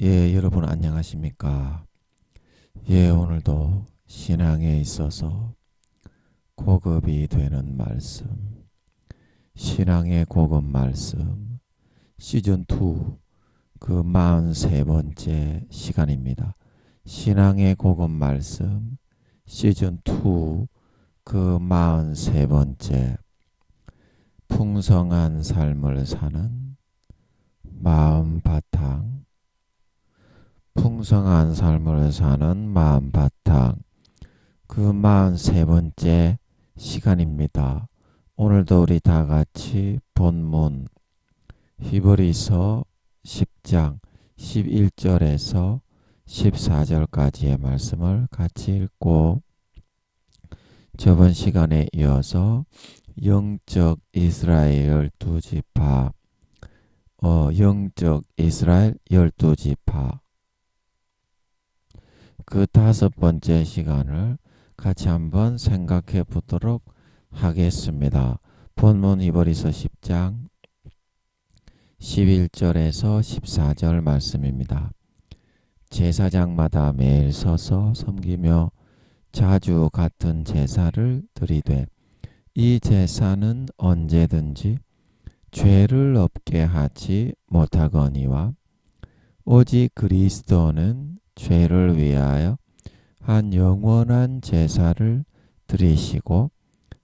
예, 여러분 안녕하십니까? 예, 오늘도 신앙에 있어서 고급이 되는 말씀, 신앙의 고급 말씀, 시즌2 그 43번째 시간입니다. 신앙의 고급 말씀, 시즌2 그 43번째 풍성한 삶을 사는 마음 바탕, 풍성한 삶을 사는 마음 바탕 그 43번째 시간입니다. 오늘도 우리 다 같이 본문 히브리서 10장 11절에서 14절까지의 말씀을 같이 읽고 저번 시간에 이어서 영적 이스라엘 12지파 영적 이스라엘 12지파 그 5번째 시간을 같이 한번 생각해 보도록 하겠습니다. 본문 히브리서 10장 11절에서 14절 말씀입니다. 제사장마다 매일 서서 섬기며 자주 같은 제사를 드리되 이 제사는 언제든지 죄를 없게 하지 못하거니와 오직 그리스도는 죄를 위하여 한 영원한 제사를 드리시고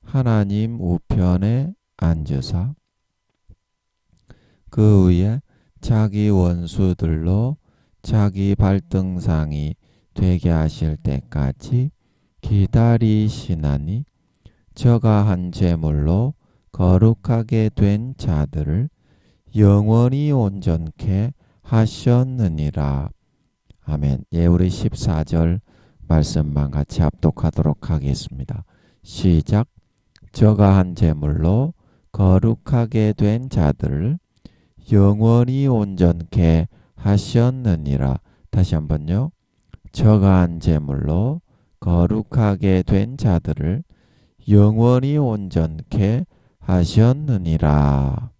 하나님 우편에 앉으사 그 위에 자기 원수들로 자기 발등상이 되게 하실 때까지 기다리시나니 저가 한 제물로 거룩하게 된 자들을 영원히 온전케 하셨느니라. 아멘. 예, 우리 14절 말씀만 같이 합독하도록 하겠습니다. 시작. 저가 한 제물로 거룩하게 된 자들을 영원히 온전케 하셨느니라. 다시 한번요. 저가 한 제물로 거룩하게 된 자들을 영원히 온전케 하셨느니라.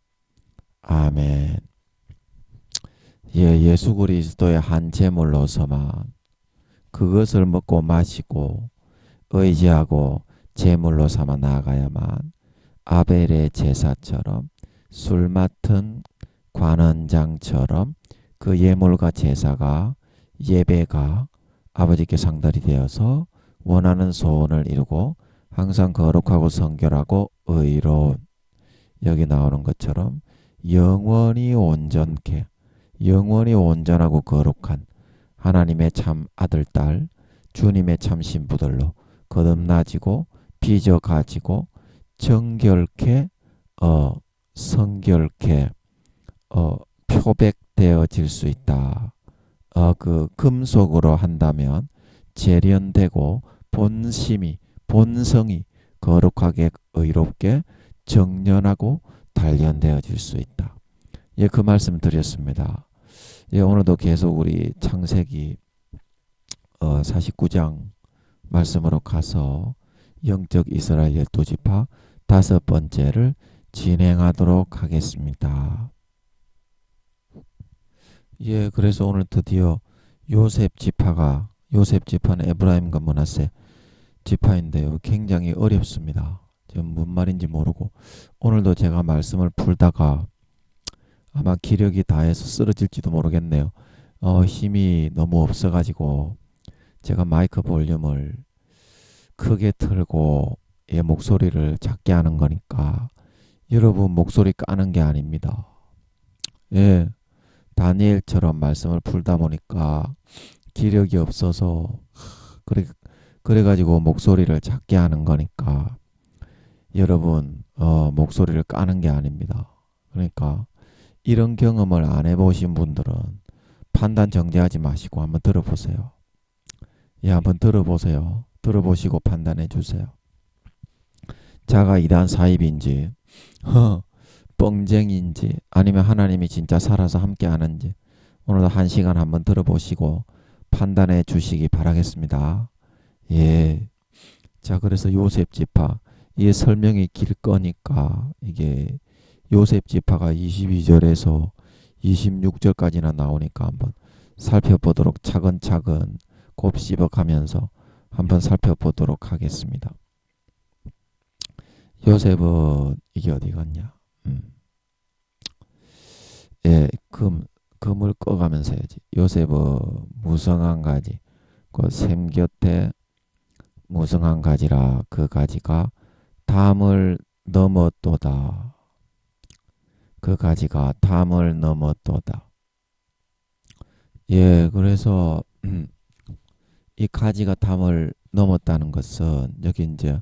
아멘. 예, 예수 그리스도의 한 제물로서만 그것을 먹고 마시고 의지하고 제물로 삼아 나아가야만 아벨의 제사처럼 술 맡은 관원장처럼 그 예물과 제사가 예배가 아버지께 상달이 되어서 원하는 소원을 이루고 항상 거룩하고 성결하고 의로운 여기 나오는 것처럼 영원히 온전케 영원히 온전하고 거룩한 하나님의 참 아들, 딸, 주님의 참 신부들로 거듭나지고 빚어 가지고 정결케 성결케 표백되어질 수 있다. 그 금속으로 한다면 재련되고 본성이 거룩하게 의롭게 정련하고 단련되어질 수 있다. 예, 그 말씀 드렸습니다. 예, 오늘도 계속 우리 창세기 49장 말씀으로 가서 영적 이스라엘 12지파 5번째를 진행하도록 하겠습니다. 예, 그래서 오늘 드디어 요셉 지파는 에브라임과 므낫세 지파인데요. 굉장히 어렵습니다. 지금 뭔 말인지 모르고 오늘도 제가 말씀을 풀다가 아마 기력이 다해서 쓰러질지도 모르겠네요. 힘이 너무 없어가지고 제가 마이크 볼륨을 크게 틀고 예, 목소리를 작게 하는 거니까 여러분 목소리 까는 게 아닙니다. 예, 다니엘처럼 말씀을 풀다 보니까 기력이 없어서 그래가지고 목소리를 작게 하는 거니까 여러분 목소리를 까는 게 아닙니다. 그러니까 이런 경험을 안 해보신 분들은 판단 정지하지 마시고 한번 들어보세요. 예, 한번 들어보세요. 들어보시고 판단해 주세요. 자가 이단 사입인지 뻥쟁인지 아니면 하나님이 진짜 살아서 함께 하는지 오늘도 1시간 한번 들어보시고 판단해 주시기 바라겠습니다. 예. 자, 그래서 요셉 지파 이게 설명이 길 거니까 이게 요셉 지파가 22절에서 26절까지나 나오니까 한번 살펴보도록 차근차근 곱씹어 가면서 한번 살펴보도록 하겠습니다. 요셉은 이게 어디 갔냐? 예, 금을 꺼가면서 해야지. 요셉은 무성한 가지, 그 샘 곁에 무성한 가지라 그 가지가 담을 넘었도다. 그 가지가 담을 넘었도다. 예, 그래서 이 가지가 담을 넘었다는 것은 여기 이제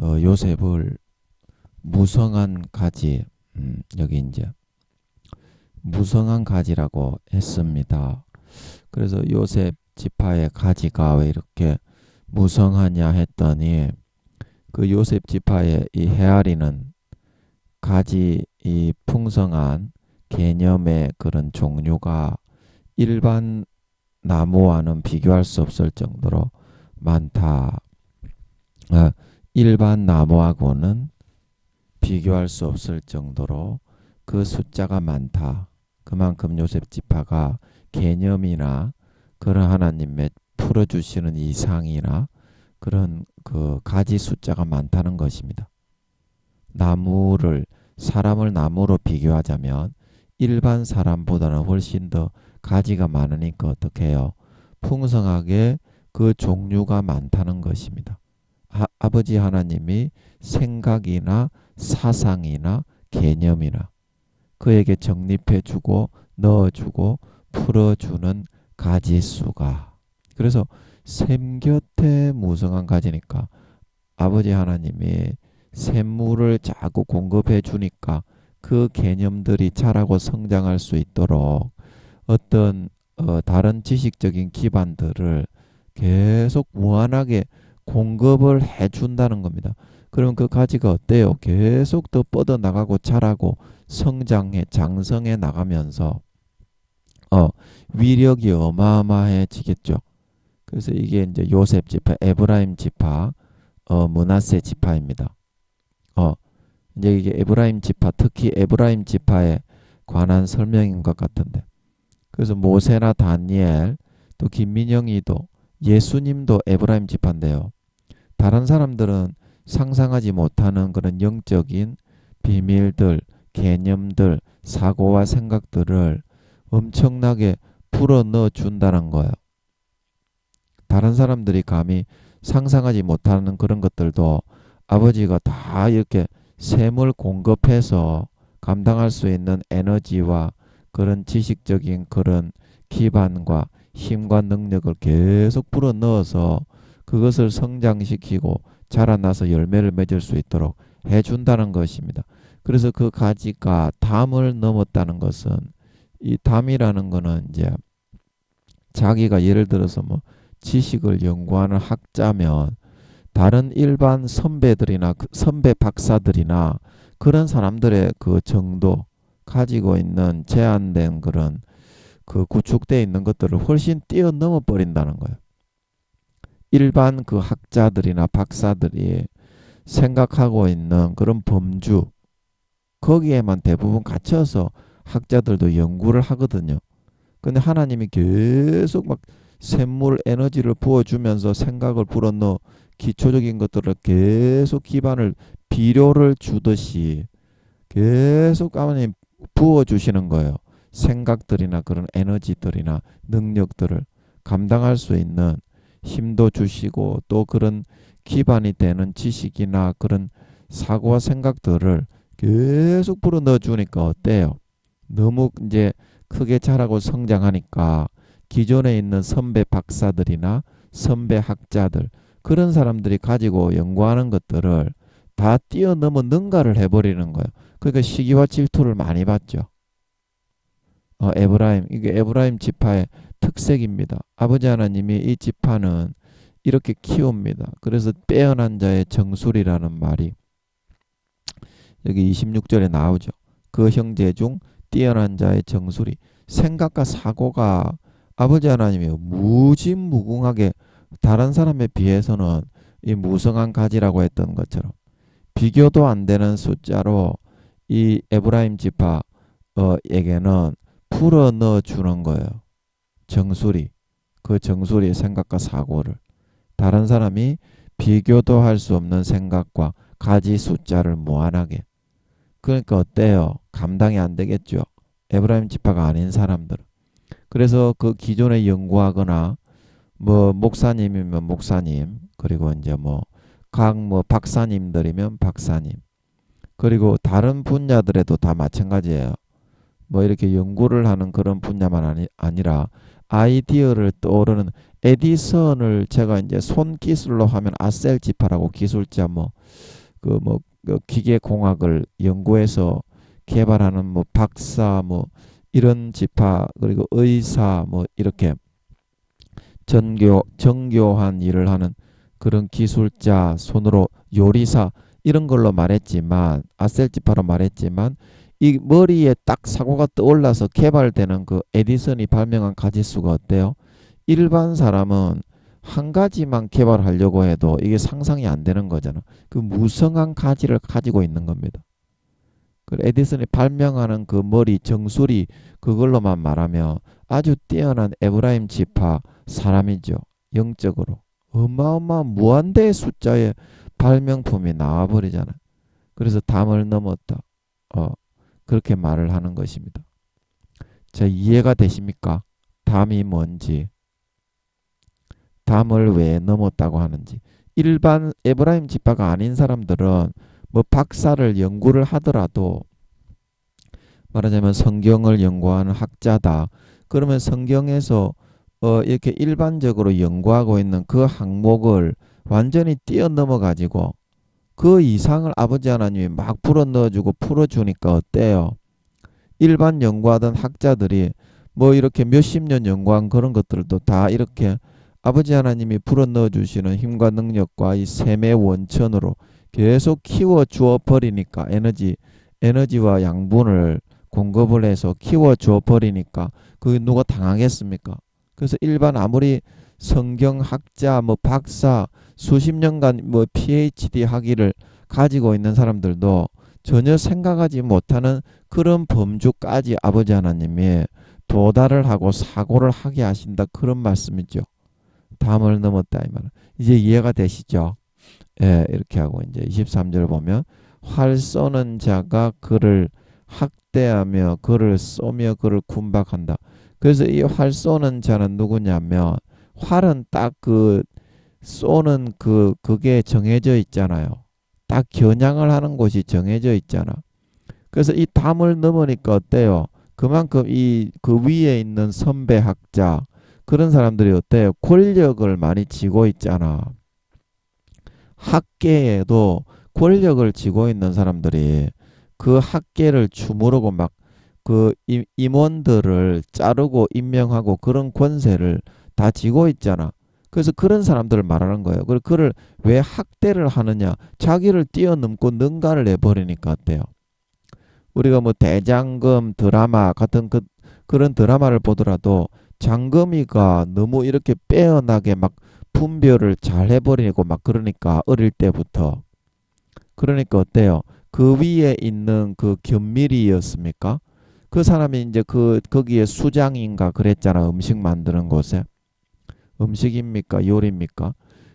요셉을 무성한 가지, 여기 이제 무성한 가지라고 했습니다. 그래서 요셉 지파의 가지가 왜 이렇게 무성하냐 했더니 그 요셉 지파의 이 헤아리는 가지 이 풍성한 개념의 그런 종류가 일반 나무와는 비교할 수 없을 정도로 많다. 일반 나무하고는 비교할 수 없을 정도로 그 숫자가 많다. 그만큼 요셉 지파가 개념이나 그런 하나님의 풀어주시는 이상이나 그런 그 가지 숫자가 많다는 것입니다. 사람을 나무로 비교하자면 일반 사람보다는 훨씬 더 가지가 많으니까 어떻게 해요? 풍성하게 그 종류가 많다는 것입니다. 아버지 하나님이 생각이나 사상이나 개념이나 그에게 정립해주고 넣어주고 풀어주는 가지수가, 그래서 샘 곁에 무성한 가지니까 아버지 하나님이 샘물을 자꾸 공급해 주니까 그 개념들이 자라고 성장할 수 있도록 어떤 다른 지식적인 기반들을 계속 무한하게 공급을 해 준다는 겁니다. 그러면 그 가지가 어때요? 계속 더 뻗어나가고 자라고 성장해 장성해 나가면서 위력이 어마어마해지겠죠. 그래서 이게 이제 요셉 지파, 에브라임 지파, 므낫세 지파입니다. 이제 이게 에브라임 지파, 특히 에브라임 지파에 관한 설명인 것 같은데. 그래서 모세나 다니엘, 또 김민영이도, 예수님도 에브라임 지파인데요. 다른 사람들은 상상하지 못하는 그런 영적인 비밀들, 개념들, 사고와 생각들을 엄청나게 불어 넣어 준다는 거예요. 다른 사람들이 감히 상상하지 못하는 그런 것들도 아버지가 다 이렇게 샘을 공급해서 감당할 수 있는 에너지와 그런 지식적인 그런 기반과 힘과 능력을 계속 불어 넣어서 그것을 성장시키고 자라나서 열매를 맺을 수 있도록 해준다는 것입니다. 그래서 그 가지가 담을 넘었다는 것은, 이 담이라는 거는 이제 자기가 예를 들어서 뭐 지식을 연구하는 학자면 다른 일반 선배들이나 선배 박사들이나 그런 사람들의 그 정도 가지고 있는 제한된 그런 그 구축되어 있는 것들을 훨씬 뛰어넘어 버린다는 거예요. 일반 그 학자들이나 박사들이 생각하고 있는 그런 범주, 거기에만 대부분 갇혀서 학자들도 연구를 하거든요. 근데 하나님이 계속 막 샘물 에너지를 부어주면서 생각을 불어넣어 기초적인 것들을 계속 기반을 비료를 주듯이 계속 하나님 부어주시는 거예요. 생각들이나 그런 에너지들이나 능력들을 감당할 수 있는 힘도 주시고, 또 그런 기반이 되는 지식이나 그런 사고와 생각들을 계속 불어넣어 주니까 어때요? 너무 이제 크게 자라고 성장하니까 기존에 있는 선배 박사들이나 선배 학자들, 그런 사람들이 가지고 연구하는 것들을 다 뛰어넘어 능가를 해버리는 거예요. 그러니까 시기와 질투를 많이 받죠. 이게 에브라임 지파의 특색입니다. 아버지 하나님이 이 지파는 이렇게 키웁니다. 그래서 빼어난 자의 정수리라는 말이 여기 26절에 나오죠. 그 형제 중 뛰어난 자의 정수리, 생각과 사고가 아버지 하나님이 무진무궁하게 다른 사람에 비해서는 이 무성한 가지라고 했던 것처럼 비교도 안 되는 숫자로 이 에브라임 지파에게는 풀어 넣어 주는 거예요. 정수리, 그 정수리의 생각과 사고를 다른 사람이 비교도 할 수 없는 생각과 가지 숫자를 무한하게. 그러니까 어때요? 감당이 안 되겠죠. 에브라임 지파가 아닌 사람들은. 그래서 그 기존에 연구하거나 뭐 목사님이면 목사님, 그리고 이제 뭐 각 뭐 박사님들이면 박사님, 그리고 다른 분야들에도 다 마찬가지예요. 뭐 이렇게 연구를 하는 그런 분야만 아니라 아이디어를 떠오르는 에디슨을 제가 이제 손기술로 하면 아셀 지파라고 기술자 그 기계공학을 연구해서 개발하는 뭐 박사 뭐 이런 지파, 그리고 의사 뭐 이렇게 정교한 일을 하는 그런 기술자, 손으로 요리사 이런 걸로 말했지만 아셀 지파로 말했지만 이 머리에 딱 사고가 떠올라서 개발되는 그 에디슨이 발명한 가짓수가 어때요? 일반 사람은 한 가지만 개발하려고 해도 이게 상상이 안 되는 거잖아. 그 무성한 가지를 가지고 있는 겁니다. 그 에디슨이 발명하는 그 머리 정수리 그걸로만 말하면 아주 뛰어난 에브라임 지파 사람이죠. 영적으로 어마어마한 무한대의 숫자의 발명품이 나와버리잖아. 그래서 담을 넘었다. 그렇게 말을 하는 것입니다. 자, 이해가 되십니까? 담이 뭔지, 담을 왜 넘었다고 하는지. 일반 에브라임 지파가 아닌 사람들은 뭐 박사를 연구를 하더라도 말하자면 성경을 연구하는 학자다. 그러면 성경에서 이렇게 일반적으로 연구하고 있는 그 항목을 완전히 뛰어넘어 가지고 그 이상을 아버지 하나님이 막 불어 넣어주고 풀어주니까 어때요? 일반 연구하던 학자들이 뭐 이렇게 몇십 년 연구한 그런 것들도 다 이렇게 아버지 하나님이 불어 넣어주시는 힘과 능력과 이 셈의 원천으로 계속 키워 주어 버리니까 에너지와 양분을 공급을 해서 키워 주어 버리니까 그게 누가 당하겠습니까? 그래서 일반 아무리 성경학자 뭐 박사 수십 년간 뭐 PhD 학위를 가지고 있는 사람들도 전혀 생각하지 못하는 그런 범주까지 아버지 하나님이 도달을 하고 사고를 하게 하신다, 그런 말씀이죠. 담을 넘었다 이 말은. 이제 이해가 되시죠? 예, 이렇게 하고 이제 23절 보면 활 쏘는 자가 그를 학대하며 그를 쏘며 그를 군박한다. 그래서 이 활 쏘는 자는 누구냐면 활은 딱 그 쏘는 그게 정해져 있잖아요. 딱 겨냥을 하는 곳이 정해져 있잖아. 그래서 이 담을 넘으니까 어때요? 그만큼 이 그 위에 있는 선배 학자 그런 사람들이 어때요? 권력을 많이 쥐고 있잖아. 학계에도 권력을 쥐고 있는 사람들이 그 학계를 주무르고 막 그 임원들을 자르고 임명하고 그런 권세를 다 쥐고 있잖아. 그래서 그런 사람들을 말하는 거예요. 그리고 그를 왜 학대를 하느냐? 자기를 뛰어넘고 능가를 내버리니까 어때요? 우리가 뭐 대장금 드라마 같은 그런 드라마를 보더라도 장금이가 너무 이렇게 빼어나게 막 분별을 잘 해버리고 막 그러니까 어릴 때부터 그러니까 어때요? 그 위에 있는 그 견밀이였습니까? 그 사람이 이제 거기에 수장인가 그랬잖아. 음식 만드는 곳에. 음식입니까? 요리입니까?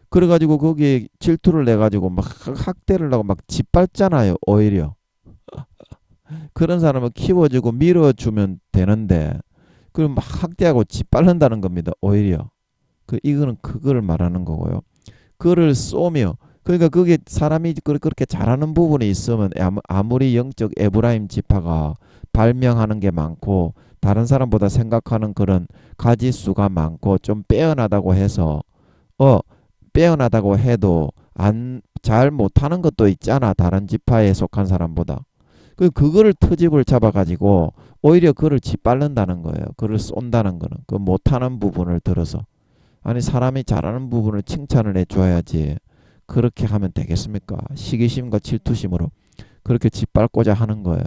그래가지고 거기에 질투를 내가지고 막 학대를 하고 막 짓밟잖아요. 오히려. 그런 사람을 키워주고 밀어주면 되는데 그럼 막 학대하고 짓밟는다는 겁니다. 오히려. 이거는 그거를 말하는 거고요. 그를 쏘며 그러니까 그게 사람이 그렇게 잘하는 부분이 있으면 아무리 영적 에브라임 지파가 발명하는 게 많고 다른 사람보다 생각하는 그런 가지수가 많고 좀 빼어나다고 해서 빼어나다고 해도 안 잘 못하는 것도 있잖아. 다른 지파에 속한 사람보다. 그거를 트집을 잡아가지고 오히려 그를 짓밟는다는 거예요. 그를 쏜다는 거는 그 못하는 부분을 들어서. 아니 사람이 잘하는 부분을 칭찬을 해줘야지. 그렇게 하면 되겠습니까? 시기심과 질투심으로 그렇게 짓밟고자 하는 거예요.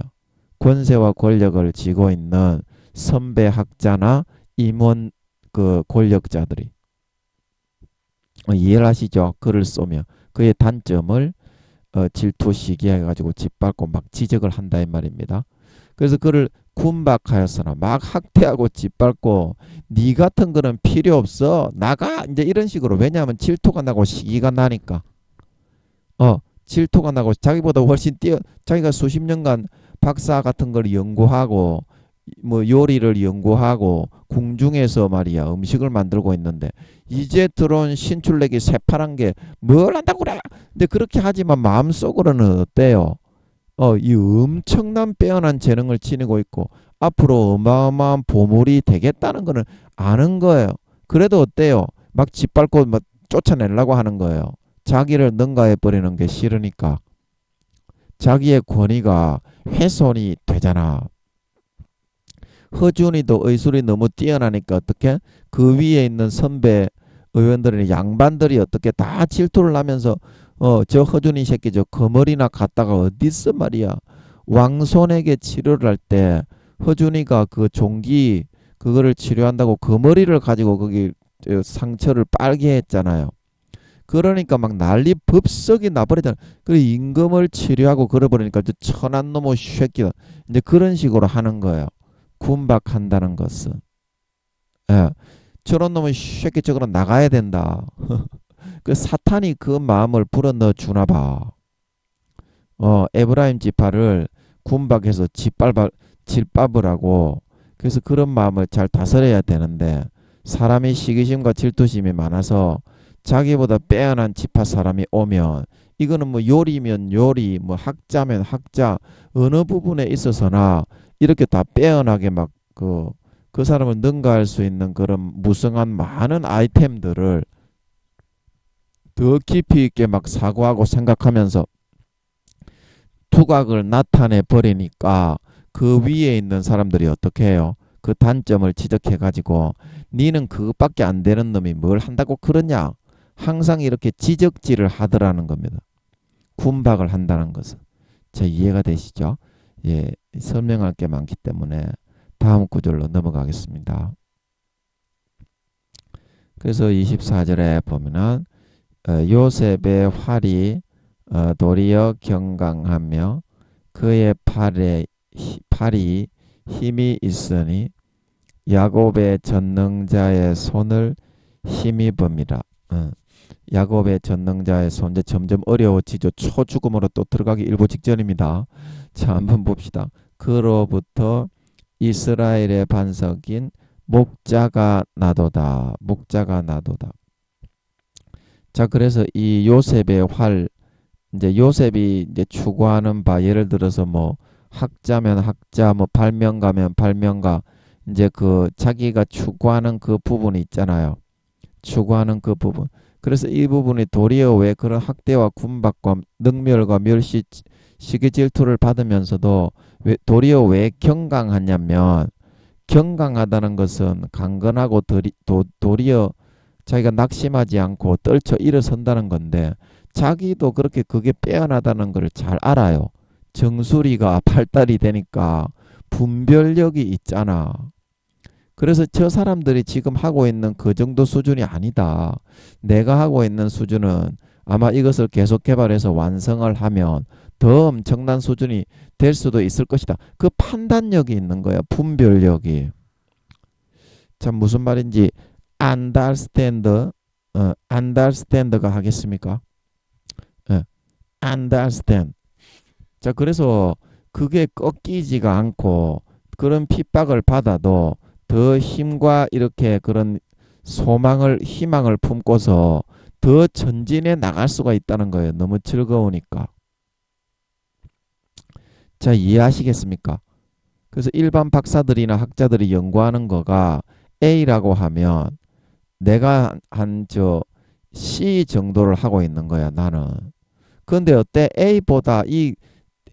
권세와 권력을 쥐고 있는 선배 학자나 임원 그 권력자들이 이해를 하시죠? 그를 쏘며 그의 단점을 질투 시기해 가지고 짓밟고 막 지적을 한다 이 말입니다. 그래서 그를 군박하였으나 막 학대하고 짓밟고 니 같은 거는 필요 없어 나가 이제 이런 식으로. 왜냐하면 질투가 나고 시기가 나니까. 질투가 나고 자기보다 훨씬 자기가 수십 년간 박사 같은 걸 연구하고 뭐 요리를 연구하고 궁중에서 말이야 음식을 만들고 있는데 이제 들어온 신출내기 새파란 게 뭘 한다고 그래. 근데 그렇게 하지만 마음속으로는 어때요? 이 엄청난 빼어난 재능을 지니고 있고 앞으로 어마어마한 보물이 되겠다는 거는 아는 거예요. 그래도 어때요? 막 짓밟고 막 쫓아내려고 하는 거예요. 자기를 능가해 버리는 게 싫으니까. 자기의 권위가 훼손이 되잖아. 허준이도 의술이 너무 뛰어나니까 어떻게 그 위에 있는 선배 의원들은 양반들이 어떻게 다 질투를 하면서 저 허준이 새끼 저 거머리나 갔다가 어딨어 말이야. 왕손에게 치료를 할 때 허준이가 그 종기 그거를 치료한다고 거머리를 가지고 거기 상처를 빨게 했잖아요. 그러니까 막 난리 법석이 나버리잖아. 그 임금을 치료하고 그러버리니까 저 천한 놈의 새끼다. 이제 그런 식으로 하는 거예요. 군박한다는 것은. 예. 저런 놈의 새끼 저거로 나가야 된다. 그 사탄이 그 마음을 불어넣어 주나 봐. 에브라임 지파를 군박해서 질밥을 하고 그래서 그런 마음을 잘 다스려야 되는데 사람이 시기심과 질투심이 많아서 자기보다 빼어난 지파 사람이 오면 이거는 뭐 요리면 요리 뭐 학자면 학자 어느 부분에 있어서나 이렇게 다 빼어나게 막 그 사람을 능가할 수 있는 그런 무성한 많은 아이템들을 더 깊이 있게 막 사고하고 생각하면서 두각을 나타내 버리니까 그 위에 있는 사람들이 어떻게 해요? 그 단점을 지적해 가지고 니는 그것밖에 안 되는 놈이 뭘 한다고 그러냐? 항상 이렇게 지적질을 하더라는 겁니다. 군박을 한다는 것은. 자, 이해가 되시죠? 예, 설명할 게 많기 때문에 다음 구절로 넘어가겠습니다. 그래서 24절에 보면은 요셉의 활이 도리어 경강하며 그의 팔이 힘이 있으니 야곱의 전능자의 손을 힘입음이라. 야곱의 전능자의 손 이제 점점 어려워지죠. 초죽음으로 또 들어가기 일보 직전입니다. 자, 한번 봅시다. 그로부터 이스라엘의 반석인 목자가 나도다. 목자가 나도다. 자, 그래서 이 요셉의 활 이제 요셉이 이제 추구하는 바 예를 들어서 뭐 학자면 학자 뭐 발명가면 발명가 이제 그 자기가 추구하는 그 부분이 있잖아요. 추구하는 그 부분. 그래서 이 부분이 도리어 왜 그런 학대와 군박과 능멸과 멸시 시기 질투를 받으면서도 도리어 왜 경강하냐면 경강하다는 것은 강건하고 도리어 자기가 낙심하지 않고 떨쳐 일어선다는 건데 자기도 그렇게 그게 빼어나다는 걸 잘 알아요. 정수리가 발달이 되니까 분별력이 있잖아. 그래서 저 사람들이 지금 하고 있는 그 정도 수준이 아니다. 내가 하고 있는 수준은 아마 이것을 계속 개발해서 완성을 하면 더 엄청난 수준이 될 수도 있을 것이다. 그 판단력이 있는 거야. 분별력이. 참 무슨 말인지 understand가 하겠습니까? understand. 자, 그래서 그게 꺾이지가 않고 그런 핍박을 받아도 더 힘과 이렇게 그런 희망을 품고서 더 전진해 나갈 수가 있다는 거예요. 너무 즐거우니까. 자, 이해하시겠습니까? 그래서 일반 박사들이나 학자들이 연구하는 거가 A라고 하면 내가 한 C 정도를 하고 있는 거야, 나는. 그런데 어때? A보다 이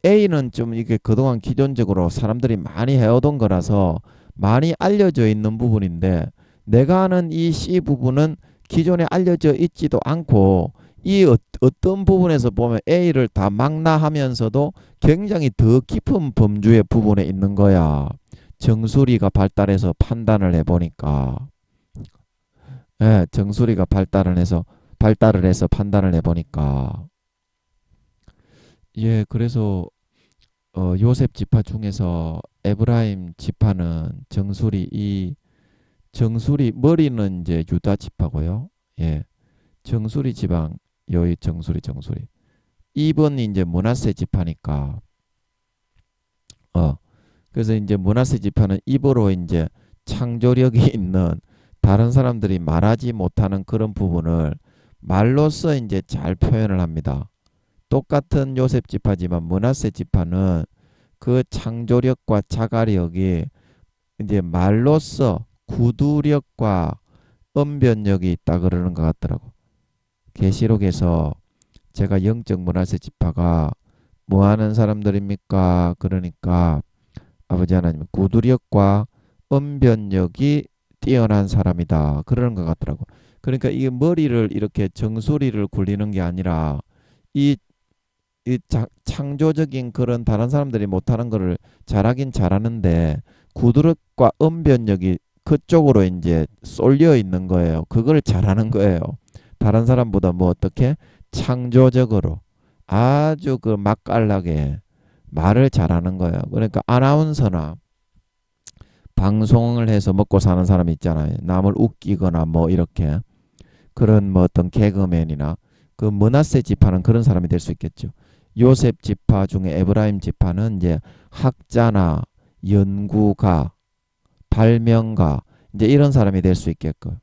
A는 좀 이게 그동안 기존적으로 사람들이 많이 해오던 거라서 많이 알려져 있는 부분인데 내가 하는 이 C 부분은 기존에 알려져 있지도 않고 이 어떤 부분에서 보면 A를 다 망라하면서도 굉장히 더 깊은 범주의 부분에 있는 거야. 정수리가 발달해서 판단을 해보니까. 예, 정수리가 발달을 해서 판단을 해보니까. 예, 그래서 요셉 지파 중에서 에브라임 지파는 정수리 머리는 이제 유다 지파고요. 예. 정수리 지방 여기 정수리. 2번이 이제 므낫세 지파니까 어 그래서 이제 므낫세 지파는 입으로 이제 창조력이 있는 다른 사람들이 말하지 못하는 그런 부분을 말로써 이제 잘 표현을 합니다. 똑같은 요셉 지파지만 므낫세 지파는 그 창조력과 자가력이 이제 말로써 구두력과 언변력이 있다 그러는 것 같더라고. 계시록에서 제가 영적 므낫세 지파가 뭐 하는 사람들입니까? 그러니까 아버지 하나님 구두력과 언변력이 뛰어난 사람이다 그러는 것 같더라고. 그러니까 이 머리를 이렇게 정수리를 굴리는 게 아니라 이, 창조적인 그런 다른 사람들이 못하는 거를 잘하긴 잘하는데 구두력과 언변력이 그쪽으로 이제 쏠려 있는 거예요. 그걸 잘하는 거예요. 다른 사람보다 뭐 어떻게 창조적으로 아주 그 맛깔나게 말을 잘하는 거예요. 그러니까 아나운서나 방송을 해서 먹고 사는 사람이 있잖아요. 남을 웃기거나 뭐 이렇게 그런 뭐 어떤 개그맨이나 그 므낫세 지파는 그런 사람이 될 수 있겠죠. 요셉 지파 중에 에브라임 지파는 이제 학자나 연구가, 발명가 이제 이런 사람이 될 수 있겠고.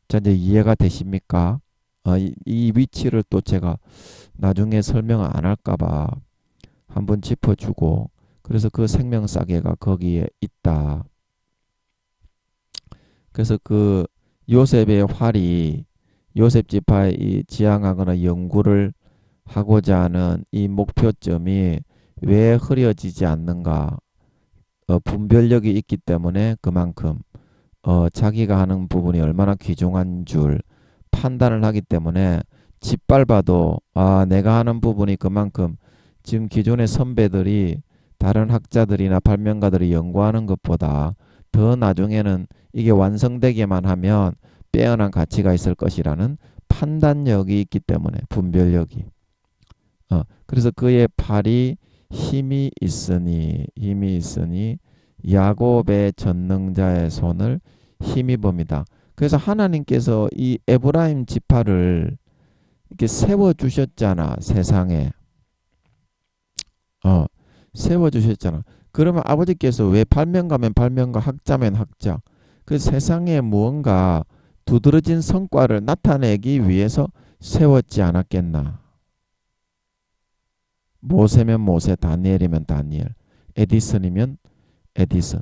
자 이제 이해가 되십니까? 이 위치를 또 제가 나중에 설명을 안 할까봐 한번 짚어주고 그래서 그 생명싸개가 거기에 있다. 그래서 그 요셉의 활이 요셉 지파의 이 지향하거나 연구를 하고자 하는 이 목표점이 왜 흐려지지 않는가? 분별력이 있기 때문에 그만큼 자기가 하는 부분이 얼마나 귀중한 줄 판단을 하기 때문에 짓밟아도 내가 하는 부분이 그만큼 지금 기존의 선배들이 다른 학자들이나 발명가들이 연구하는 것보다 더 나중에는 이게 완성되기만 하면 빼어난 가치가 있을 것이라는 판단력이 있기 때문에 분별력이 그래서 그의 팔이 힘이 있으니 야곱의 전능자의 손을 힘입습니다. 그래서 하나님께서 이 에브라임 지파를 이렇게 세워 주셨잖아. 세상에 세워 주셨잖아. 그러면 아버지께서 왜 발명가면 발명가, 학자면 학자 그 세상에 무언가 두드러진 성과를 나타내기 위해서 세웠지 않았겠나. 모세면 모세, 다니엘이면 다니엘, 에디슨이면 에디슨.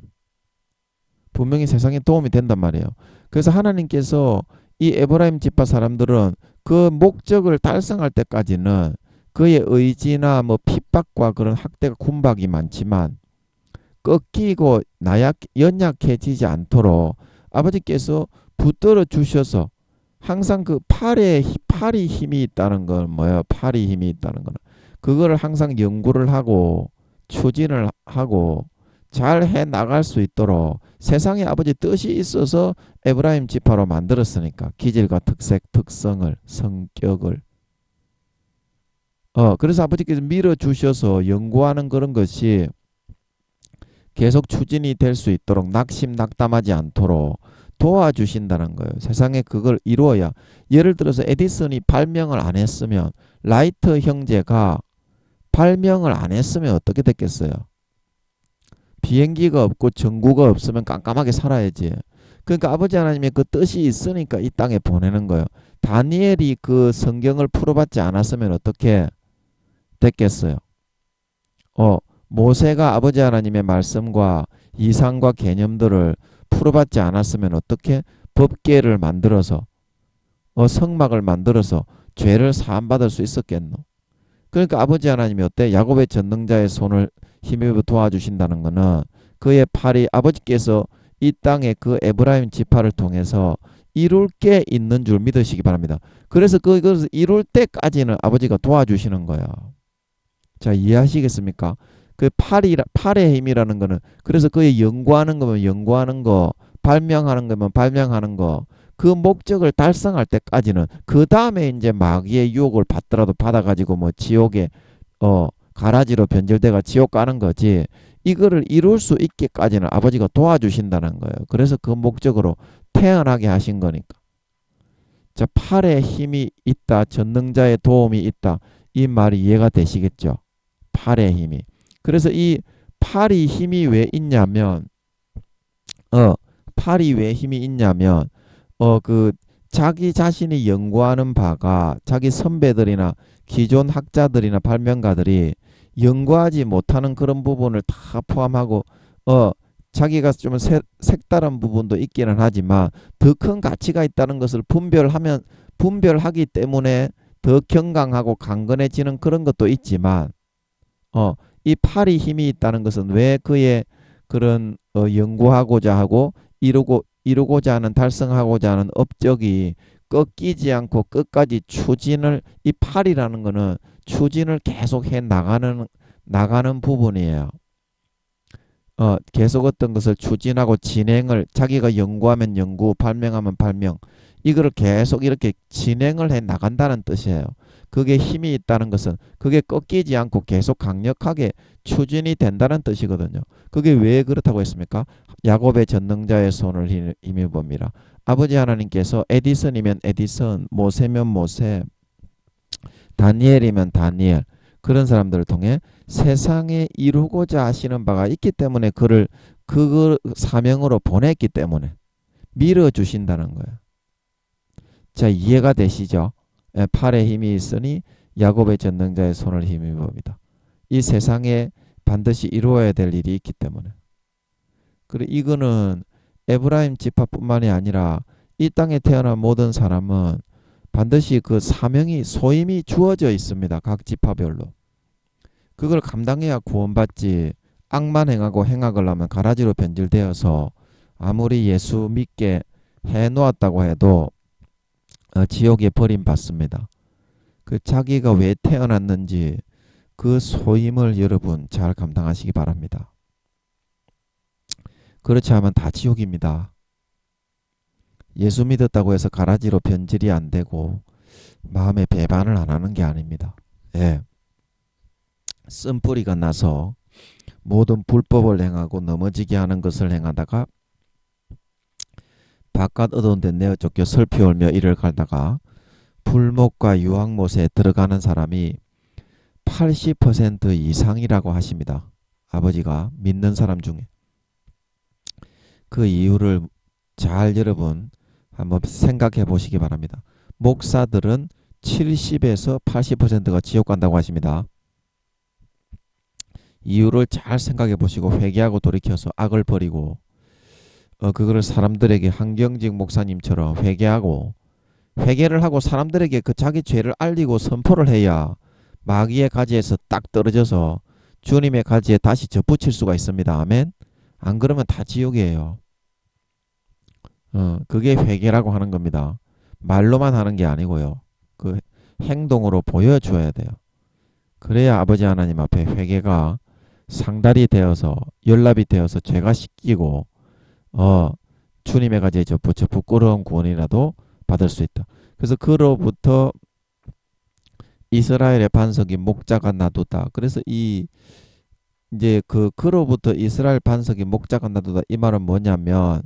분명히 세상에 도움이 된단 말이에요. 그래서 하나님께서 이 에브라임 지파 사람들은 그 목적을 달성할 때까지는 그의 의지나 뭐 핍박과 그런 학대가 군박이 많지만 꺾이고 연약해지지 않도록 아버지께서 붙들어 주셔서 항상 그 팔이 힘이 있다는 건 뭐예요? 팔이 힘이 있다는 거는 그거를 항상 연구를 하고 추진을 하고 잘 해 나갈 수 있도록 세상에 아버지 뜻이 있어서 에브라임 지파로 만들었으니까 기질과 특성을 성격을 그래서 아버지께서 밀어주셔서 연구하는 그런 것이 계속 추진이 될 수 있도록 낙심낙담하지 않도록 도와주신다는 거예요. 세상에 그걸 이루어야 예를 들어서 에디슨이 발명을 안 했으면 라이트 형제가 발명을 안 했으면 어떻게 됐겠어요? 비행기가 없고 전구가 없으면 깜깜하게 살아야지. 그러니까 아버지 하나님의 그 뜻이 있으니까 이 땅에 보내는 거예요. 다니엘이 그 성경을 풀어받지 않았으면 어떻게 됐겠어요? 모세가 아버지 하나님의 말씀과 이상과 개념들을 풀어받지 않았으면 어떻게 법계를 만들어서 성막을 만들어서 죄를 사함받을 수 있었겠노? 그러니까 아버지 하나님이 어때? 야곱의 전능자의 손을 힘입어 도와주신다는 것은 그의 팔이 아버지께서 이 땅에 그 에브라임 지파를 통해서 이룰 게 있는 줄 믿으시기 바랍니다. 그래서 그것을 이룰 때까지는 아버지가 도와주시는 거야. 자, 이해하시겠습니까? 그 팔의 힘이라는 거는 그래서 그의 연구하는 거면 연구하는 거, 발명하는 거면 발명하는 거, 그 목적을 달성할 때까지는 그 다음에 이제 마귀의 유혹을 받더라도 받아가지고 뭐 지옥에 가라지로 변질돼가 지옥 가는 거지. 이거를 이룰 수 있게까지는 아버지가 도와주신다는 거예요. 그래서 그 목적으로 태어나게 하신 거니까. 자, 팔에 힘이 있다. 전능자의 도움이 있다. 이 말이 이해가 되시겠죠? 팔의 힘이. 그래서 이 팔이 힘이 왜 있냐면 팔이 왜 힘이 있냐면 그 자기 자신이 연구하는 바가 자기 선배들이나 기존 학자들이나 발명가들이 연구하지 못하는 그런 부분을 다 포함하고 자기가 좀 색다른 부분도 있기는 하지만 더 큰 가치가 있다는 것을 분별하기 때문에 더 경강하고 강건해지는 그런 것도 있지만 이 팔이 힘이 있다는 것은 왜 그의 그런 연구하고자 하고 이루고자 하는 달성하고자 하는 업적이 꺾이지 않고 끝까지 추진을 이 팔이라는 거는 추진을 계속 해 나가는 부분이에요. 계속 어떤 것을 추진하고 진행을 자기가 연구하면 연구, 발명하면 발명 이거를 계속 이렇게 진행을 해 나간다는 뜻이에요. 그게 힘이 있다는 것은 그게 꺾이지 않고 계속 강력하게 추진이 된다는 뜻이거든요. 그게 왜 그렇다고 했습니까? 야곱의 전능자의 손을 힘입어미라. 아버지 하나님께서 에디슨이면 에디슨, 모세면 모세, 다니엘이면 다니엘 그런 사람들을 통해 세상에 이루고자 하시는 바가 있기 때문에 그를 그 사명으로 보냈기 때문에 밀어주신다는 거예요. 자, 이해가 되시죠? 팔에 힘이 있으니 야곱의 전능자의 손을 힘입어봅니다. 이 세상에 반드시 이루어야 될 일이 있기 때문에. 그리고 이거는 에브라임 지파뿐만이 아니라 이 땅에 태어난 모든 사람은 반드시 그 사명이 소임이 주어져 있습니다. 각 지파별로. 그걸 감당해야 구원받지. 악만 행하고 행악을 하면 가라지로 변질되어서 아무리 예수 믿게 해놓았다고 해도 지옥에 버림받습니다. 그 자기가 왜 태어났는지 그 소임을 여러분 잘 감당하시기 바랍니다. 그렇지 않으면 다 지옥입니다. 예수 믿었다고 해서 가라지로 변질이 안 되고 마음에 배반을 안 하는 게 아닙니다. 예. 쓴뿌리가 나서 모든 불법을 행하고 넘어지게 하는 것을 행하다가 바깥 어두운 데 내어 쫓겨 슬피 울며 이를 갈다가 불목과 유황못에 들어가는 사람이 80% 이상이라고 하십니다. 아버지가 믿는 사람 중에. 그 이유를 잘 여러분 한번 생각해 보시기 바랍니다. 목사들은 70에서 80%가 지옥 간다고 하십니다. 이유를 잘 생각해 보시고 회개하고 돌이켜서 악을 버리고 그거를 사람들에게 한경직 목사님처럼 회개를 하고 사람들에게 그 자기 죄를 알리고 선포를 해야 마귀의 가지에서 딱 떨어져서 주님의 가지에 다시 접붙일 수가 있습니다. 아멘. 안 그러면 다 지옥이에요. 그게 회개라고 하는 겁니다. 말로만 하는 게 아니고요. 그 행동으로 보여줘야 돼요. 그래야 아버지 하나님 앞에 회개가 상달이 되어서 연락이 되어서 죄가 씻기고 주님의 가지에 접붙여 부끄러운 구원이라도 받을 수 있다. 그래서 그로부터 이스라엘의 반석이 목자가 놔두다. 그래서 이제 그로부터 이스라엘 반석이 목자가 놔두다. 이 말은 뭐냐면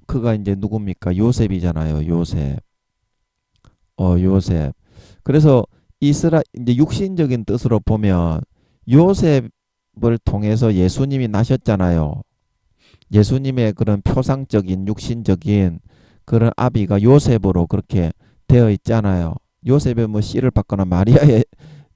그가 이제 누굽니까? 요셉이잖아요. 요셉. 요셉. 그래서 이제 육신적인 뜻으로 보면 요셉을 통해서 예수님이 나셨잖아요. 예수님의 그런 표상적인 육신적인 그런 아비가 요셉으로 그렇게 되어 있잖아요. 요셉의 뭐 씨를 받거나 마리아의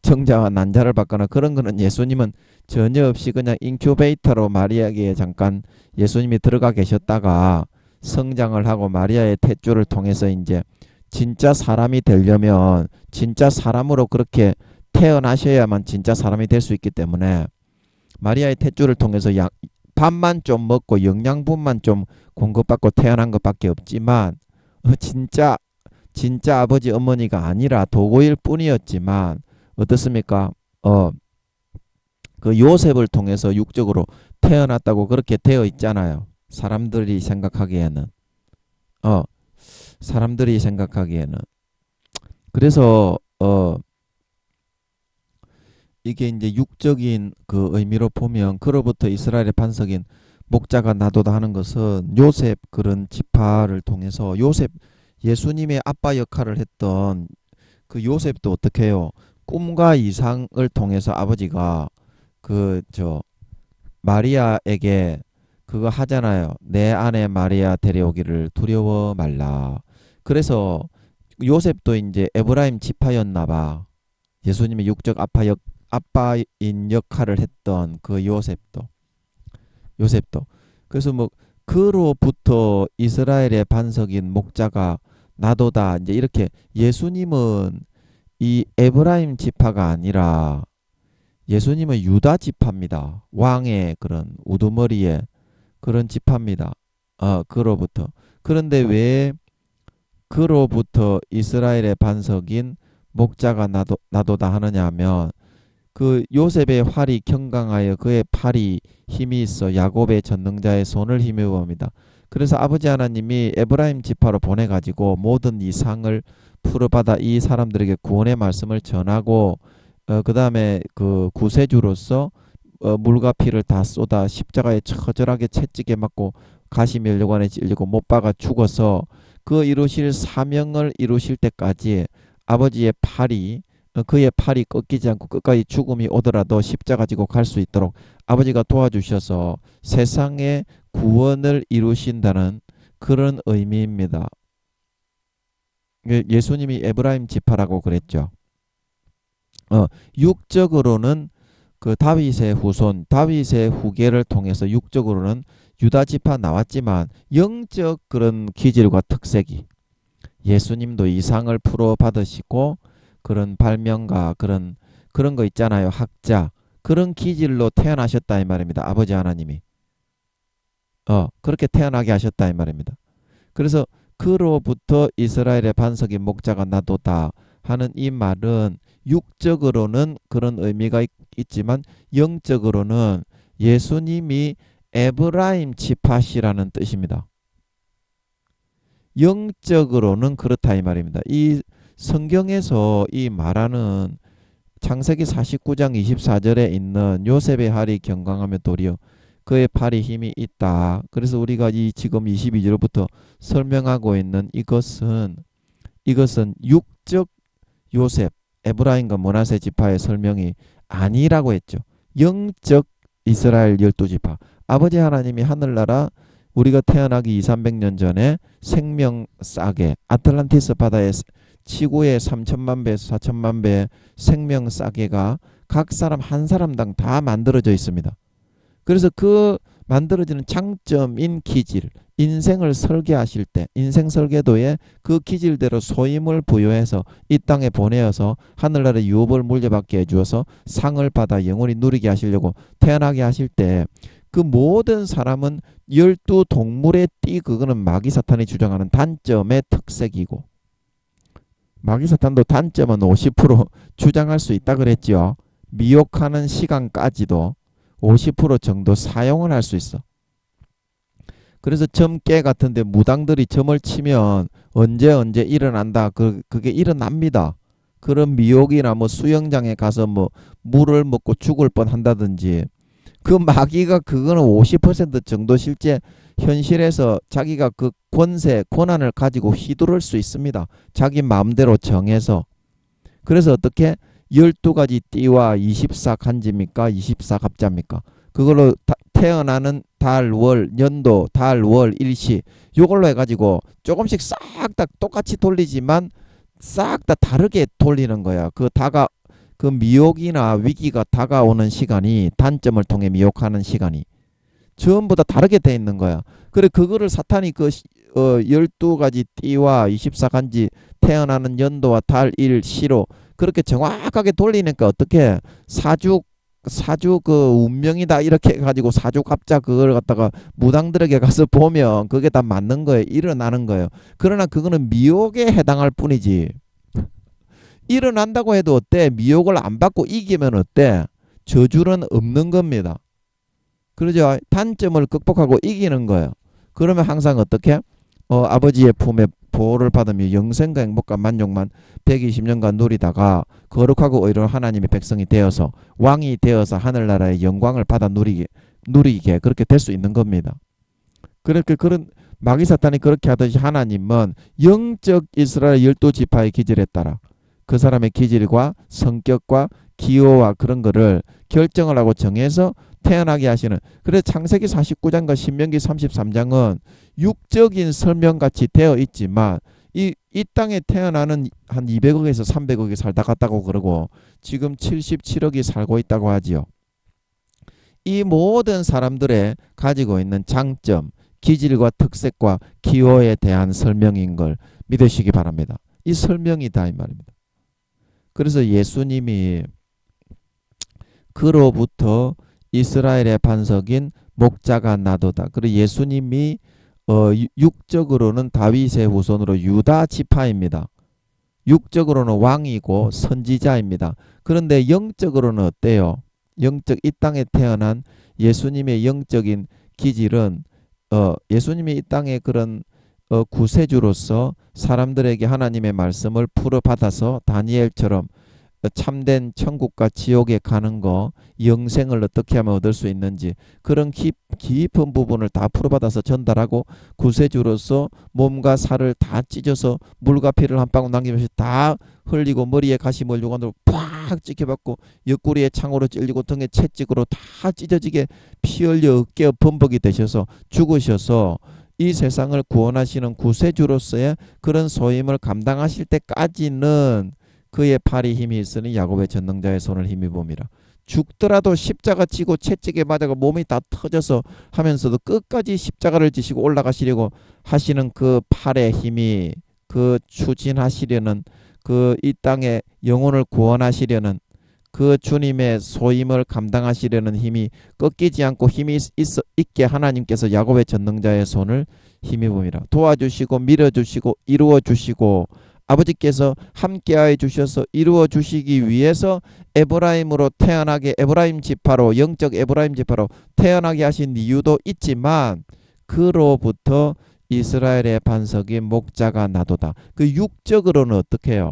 정자와 난자를 받거나 그런 거는 예수님은 전혀 없이 그냥 인큐베이터로 마리아에게 잠깐 예수님이 들어가 계셨다가 성장을 하고 마리아의 탯줄을 통해서 이제 진짜 사람이 되려면 진짜 사람으로 그렇게 태어나셔야만 진짜 사람이 될 수 있기 때문에 마리아의 탯줄을 통해서 밥만 좀 먹고 영양분만 좀 공급받고 태어난 것밖에 없지만 진짜 아버지 어머니가 아니라 도구일 뿐이었지만 어떻습니까? 그 요셉을 통해서 육적으로 태어났다고 그렇게 되어 있잖아요. 사람들이 생각하기에는 그래서 이게 이제 육적인 그 의미로 보면 그로부터 이스라엘의 반석인 목자가 나도다 하는 것은 요셉 그런 지파를 통해서 요셉 예수님의 아빠 역할을 했던 그 요셉도 어떻게 해요? 꿈과 이상을 통해서 아버지가 그 저 마리아에게 그거 하잖아요. 내 아내 마리아 데려오기를 두려워 말라. 그래서 요셉도 이제 에브라임 지파였나 봐. 예수님의 육적 아빠인 역할을 했던 그 요셉도 그래서 뭐 그로부터 이스라엘의 반석인 목자가 나도다 이제 이렇게 예수님은 이 에브라임 지파가 아니라 예수님은 유다 지파입니다. 왕의 그런 우두머리의 그런 지파입니다. 그로부터 그런데 왜 그로부터 이스라엘의 반석인 목자가 나도다 하느냐 하면 그 요셉의 활이 경강하여 그의 팔이 힘이 있어 야곱의 전능자의 손을 힘입어 봅니다. 그래서 아버지 하나님이 에브라임 지파로 보내가지고 모든 이 상을 풀어받아 이 사람들에게 구원의 말씀을 전하고 그 다음에 그 구세주로서 물과 피를 다 쏟아 십자가에 처절하게 채찍에 맞고 가시 면류관에 찔리고 못 박아 죽어서 그 이루실 사명을 이루실 때까지 아버지의 팔이 그의 팔이 꺾이지 않고 끝까지 죽음이 오더라도 십자가 지고 갈 수 있도록 아버지가 도와주셔서 세상의 구원을 이루신다는 그런 의미입니다. 예수님이 에브라임 지파라고 그랬죠. 육적으로는 그 다윗의 후손, 다윗의 후계를 통해서 육적으로는 유다 지파 나왔지만 영적 그런 기질과 특색이 예수님도 이상을 풀어 받으시고 그런 발명가 그런 거 있잖아요. 학자 그런 기질로 태어나셨다 이 말입니다. 아버지 하나님이 그렇게 태어나게 하셨다 이 말입니다. 그래서 그로부터 이스라엘의 반석인 목자가 나도다 하는 이 말은 육적으로는 그런 의미가 있지만 영적으로는 예수님이 에브라임 지파시라는 뜻입니다. 영적으로는 그렇다 이 말입니다. 이 성경에서 이 말하는 창세기 49장 24절에 있는 요셉의 팔이 경강하며 도리어 그의 팔이 힘이 있다. 그래서 우리가 이 지금 22절부터 설명하고 있는 이것은 육적 요셉 에브라임과 므낫세 지파의 설명이 아니라고 했죠. 영적 이스라엘 12지파 아버지 하나님이 하늘나라 우리가 태어나기 2,300년 전에 생명 싸게 아틀란티스 바다에 지구의 3천만 배에서 4천만 배의 생명 싸게가 각 사람 한 사람당 다 만들어져 있습니다. 그래서 그 만들어지는 장점인 기질, 인생을 설계하실 때 인생 설계도에 그 기질대로 소임을 부여해서 이 땅에 보내어서 하늘나라의 유업을 물려받게 해주어서 상을 받아 영원히 누리게 하시려고 태어나게 하실 때 그 모든 사람은 12동물의 띠 그거는 마귀사탄이 주장하는 단점의 특색이고 마귀사탄도 단점은 50% 주장할 수 있다 그랬죠. 미혹하는 시간까지도 50% 정도 사용을 할 수 있어. 그래서 점괘 같은데 무당들이 점을 치면 언제 일어난다. 그게 일어납니다. 그런 미혹이나 뭐 수영장에 가서 뭐 물을 먹고 죽을 뻔 한다든지 그 마귀가 그거는 50% 정도 실제 현실에서 자기가 그 권한을 가지고 휘두를 수 있습니다. 자기 마음대로 정해서. 그래서 어떻게 12가지 띠와 24간지입니까? 24갑자입니까? 그걸로 태어나는 달, 월, 연도, 달, 월, 일시 요걸로 해가지고 조금씩 싹 다 똑같이 돌리지만 싹 다 다르게 돌리는 거야. 그 미혹이나 위기가 다가오는 시간이 단점을 통해 미혹하는 시간이 전부 다 다르게 돼 있는 거야. 그래 그거를 사탄이 12가지 띠와 24간지 태어나는 연도와 달, 일, 시로 그렇게 정확하게 돌리니까 어떻게 사주 그 운명이다 이렇게 해가지고 사주갑자 그걸 갖다가 무당들에게 가서 보면 그게 다 맞는 거예요. 일어나는 거예요. 그러나 그거는 미혹에 해당할 뿐이지. 일어난다고 해도 어때? 미혹을 안 받고 이기면 어때? 저주는 없는 겁니다. 그러죠? 단점을 극복하고 이기는 거예요. 그러면 항상 어떻게? 아버지의 품에 보호를 받으며 영생과 행복과 만족만 120년간 누리다가 거룩하고 의로운 하나님의 백성이 되어서 왕이 되어서 하늘나라의 영광을 받아 누리게 그렇게 될 수 있는 겁니다. 그렇게 그런 마귀 사탄이 그렇게 하듯이 하나님은 영적 이스라엘 12지파의 기질에 따라 그 사람의 기질과 성격과 기호와 그런 거를 결정을 하고 정해서 태어나게 하시는, 그래서 창세기 49장과 신명기 33장은 육적인 설명같이 되어 있지만 이 땅에 태어나는 한 200억에서 300억이 살다 갔다고 그러고 지금 77억이 살고 있다고 하지요. 이 모든 사람들의 가지고 있는 장점, 기질과 특색과 기호에 대한 설명인 걸 믿으시기 바랍니다. 이 설명이다 이 말입니다. 그래서 예수님이 그로부터 이스라엘의 반석인 목자가 나도다. 그리고 예수님이 육적으로는 다윗의 후손으로 유다 지파입니다. 육적으로는 왕이고 선지자입니다. 그런데 영적으로는 어때요? 이 땅에 태어난 예수님의 영적인 기질은 예수님이 이 땅에 그런 구세주로서 사람들에게 하나님의 말씀을 풀어받아서 다니엘처럼 참된 천국과 지옥에 가는 거, 영생을 어떻게 하면 얻을 수 있는지 그런 깊은 부분을 다 풀어받아서 전달하고 구세주로서 몸과 살을 다 찢어서 물과 피를 한 방울 남김없이 다 흘리고 머리에 가시멀 육안으로 팍 찍혀받고 옆구리에 창으로 찔리고 등에 채찍으로 다 찢어지게 피 흘려 어깨 범벅이 되셔서 죽으셔서 이 세상을 구원하시는 구세주로서의 그런 소임을 감당하실 때까지는 그의 팔이 힘이 있으니 야곱의 전능자의 손을 힘입음이라. 죽더라도 십자가 지고 채찍에 맞아가 몸이 다 터져서 하면서도 끝까지 십자가를 지시고 올라가시려고 하시는 그 팔의 힘이, 그 추진하시려는 그 이 땅의 영혼을 구원하시려는 그 주님의 소임을 감당하시려는 힘이 꺾이지 않고 힘이 있게 하나님께서 야곱의 전능자의 손을 힘입음이라. 도와주시고 밀어주시고 이루어주시고 아버지께서 함께하여 주셔서 이루어 주시기 위해서 에브라임으로 태어나게, 에브라임 지파로, 영적 에브라임 지파로 태어나게 하신 이유도 있지만 그로부터 이스라엘의 반석인 목자가 나도다. 그 육적으로는 어떻게 해요?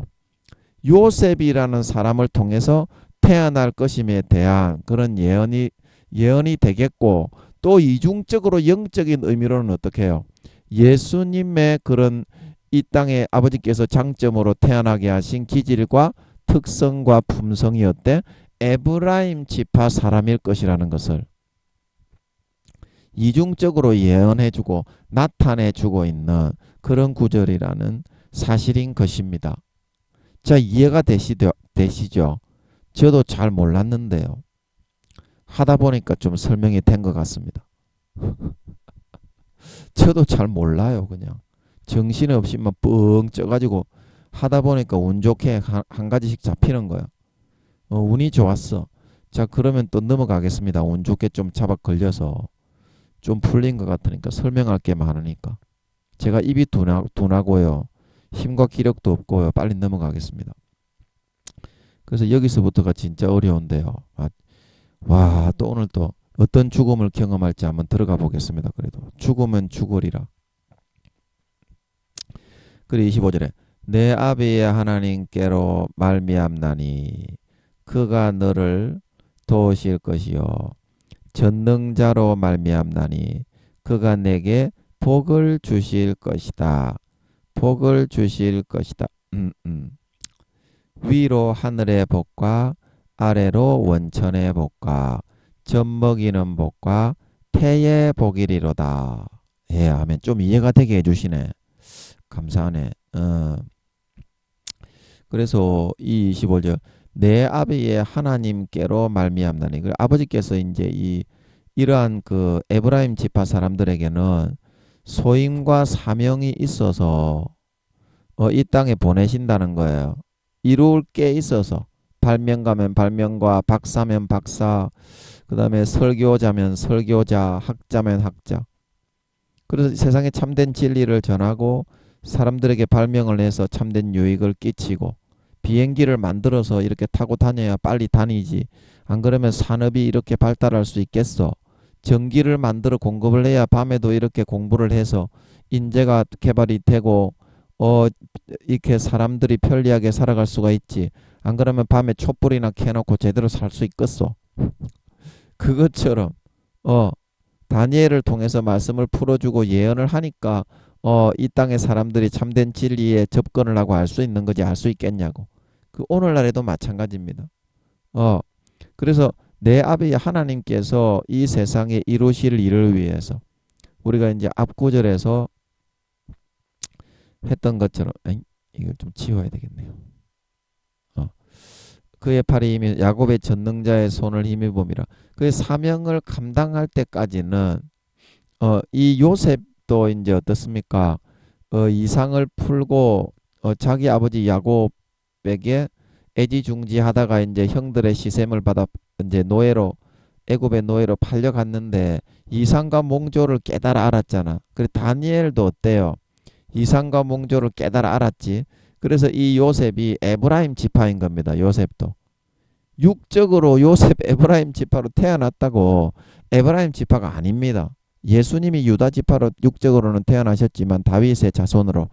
요셉이라는 사람을 통해서 태어날 것임에 대한 그런 예언이 되겠고, 또 이중적으로 영적인 의미로는 어떻게 해요? 예수님의 그런 이 땅에 아버지께서 장점으로 태어나게 하신 기질과 특성과 품성이 어때? 에브라임 지파 사람일 것이라는 것을 이중적으로 예언해주고 나타내주고 있는 그런 구절이라는 사실인 것입니다. 자, 이해가 되시죠? 저도 잘 몰랐는데요. 하다 보니까 좀 설명이 된 것 같습니다. 저도 잘 몰라요. 그냥 정신없이만 뻥 쪄가지고 하다 보니까 운 좋게 한 가지씩 잡히는 거야. 운이 좋았어. 자, 그러면 또 넘어가겠습니다. 운 좋게 좀 잡아 걸려서 좀 풀린 것 같으니까 설명할 게 많으니까 제가 입이 둔하고요. 힘과 기력도 없고요. 빨리 넘어가겠습니다. 그래서 여기서부터가 진짜 어려운데요. 와, 또 오늘 또 어떤 죽음을 경험할지 한번 들어가 보겠습니다. 그래도 죽으면 죽으리라. 그리고 25절에 내 아비의 하나님께로 말미암나니 그가 너를 도우실 것이요 전능자로 말미암나니 그가 내게 복을 주실 것이다. 복을 주실 것이다. 위로 하늘의 복과 아래로 원천의 복과 젖먹이는 복과 태의 복이리로다. 예, 하면 좀 이해가 되게 해주시네. 감사하네. 그래서 이 25절 내 아비의 하나님께로 말미암나니, 그 아버지께서 이제 이러한 그 에브라임 지파 사람들에게는 소임과 사명이 있어서 이 땅에 보내신다는 거예요. 이룰 게 있어서 발명가면 발명가, 박사면 박사, 그 다음에 설교자면 설교자, 학자면 학자. 그래서 세상에 참된 진리를 전하고 사람들에게 발명을 해서 참된 유익을 끼치고 비행기를 만들어서 이렇게 타고 다녀야 빨리 다니지. 안 그러면 산업이 이렇게 발달할 수 있겠어. 전기를 만들어 공급을 해야 밤에도 이렇게 공부를 해서 인재가 개발이 되고 어, 이렇게 사람들이 편리하게 살아갈 수가 있지. 안 그러면 밤에 촛불이나 켜놓고 제대로 살 수 있겠어. 그것처럼 어, 다니엘을 통해서 말씀을 풀어주고 예언을 하니까 이 땅의 사람들이 참된 진리에 접근을 하고 알 수 있는 거지 알 수 있겠냐고. 그 오늘날에도 마찬가지입니다. 어, 그래서 내 아비 하나님께서 이 세상에 이루실 일을 위해서 우리가 이제 앞구절에서 했던 것처럼 이걸 좀 지워야 되겠네요. 어, 그의 팔이 힘이 야곱의 전능자의 손을 힘입음이라. 그의 사명을 감당할 때까지는 이 요셉도 이제 어떻습니까? 이상을 풀고 자기 아버지 야곱에게 애지중지하다가 이제 형들의 시샘을 받아 이제 노예로 애굽의 노예로 팔려갔는데 이상과 몽조를 깨달아 알았잖아. 그래 다니엘도 어때요? 이상과 몽조를 깨달아 알았지. 그래서 이 요셉이 에브라임 지파인 겁니다. 요셉도 육적으로 요셉 에브라임 지파로 태어났다고 에브라임 지파가 아닙니다. 예수님이 유다 지파로 육적으로는 태어나셨지만 다윗의 자손으로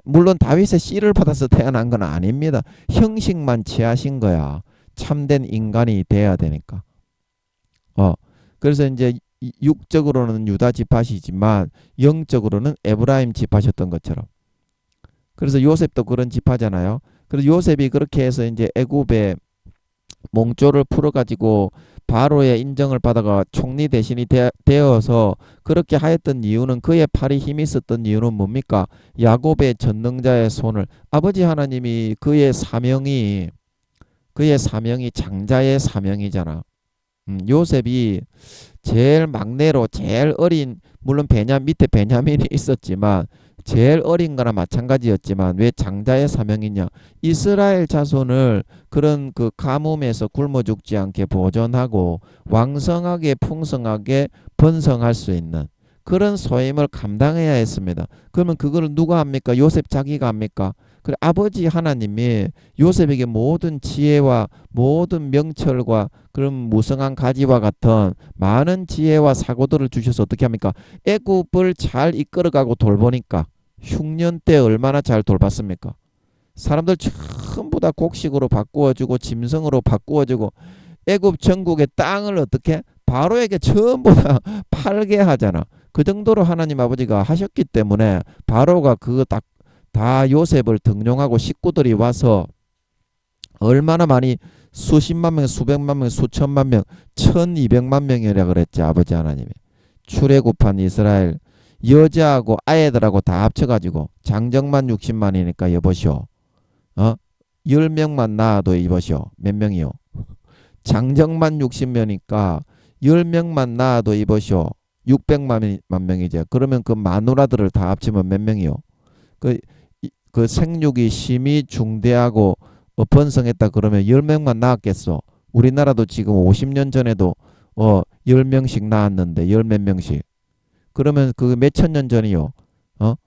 물론 다윗의 씨를 받아서 태어난 건 아닙니다. 형식만 취하신 거야. 참된 인간이 돼야 되니까. 그래서 이제 육적으로는 유다 지파시지만 영적으로는 에브라임 지파셨던 것처럼. 그래서 요셉도 그런 지파잖아요. 그래서 요셉이 그렇게 해서 이제 애굽의 몽조를 풀어가지고 바로의 인정을 받아가 총리 대신이 되어서 그렇게 하였던 이유는 그의 팔이 힘이 있었던 이유는 뭡니까? 야곱의 전능자의 손을 아버지 하나님이 그의 사명이 장자의 사명이잖아. 요셉이 제일 막내로 제일 어린 물론 밑에 베냐민이 있었지만 제일 어린 거나 마찬가지였지만 왜 장자의 사명이냐? 이스라엘 자손을 그런 그 가뭄에서 굶어 죽지 않게 보존하고 왕성하게 풍성하게 번성할 수 있는 그런 소임을 감당해야 했습니다. 그러면 그걸 누가 합니까? 요셉 자기가 합니까? 그래 아버지 하나님이 요셉에게 모든 지혜와 모든 명철과 그런 무성한 가지와 같은 많은 지혜와 사고들을 주셔서 어떻게 합니까? 애굽을 잘 이끌어가고 돌보니까 흉년 때 얼마나 잘 돌봤습니까? 사람들 전부 다 곡식으로 바꾸어주고 짐승으로 바꾸어주고 애굽 전국의 땅을 어떻게 바로에게 전부 다 팔게 하잖아. 그 정도로 하나님 아버지가 하셨기 때문에 바로가 그거 다 요셉을 등용하고 식구들이 와서 얼마나 많이 수십만 명, 수백만 명, 수천만 명, 1200만 명이라 그랬지 아버지 하나님이. 출애굽한 이스라엘 여자하고 아이들하고 다 합쳐가지고 장정만 60만이니까 여보시오. 10명만 낳아도 이보시오. 몇 명이요? 장정만 60명이니까 10명만 낳아도 이보시오. 600만 명이죠. 그러면 그 마누라들을 다 합치면 몇 명이요? 그 생육이 심히 중대하고 번성했다 그러면 10명만 낳았겠어. 우리나라도 지금 50년 전에도 10명씩 낳았는데 10몇 명씩. 그러면 그 몇천 년 전이요.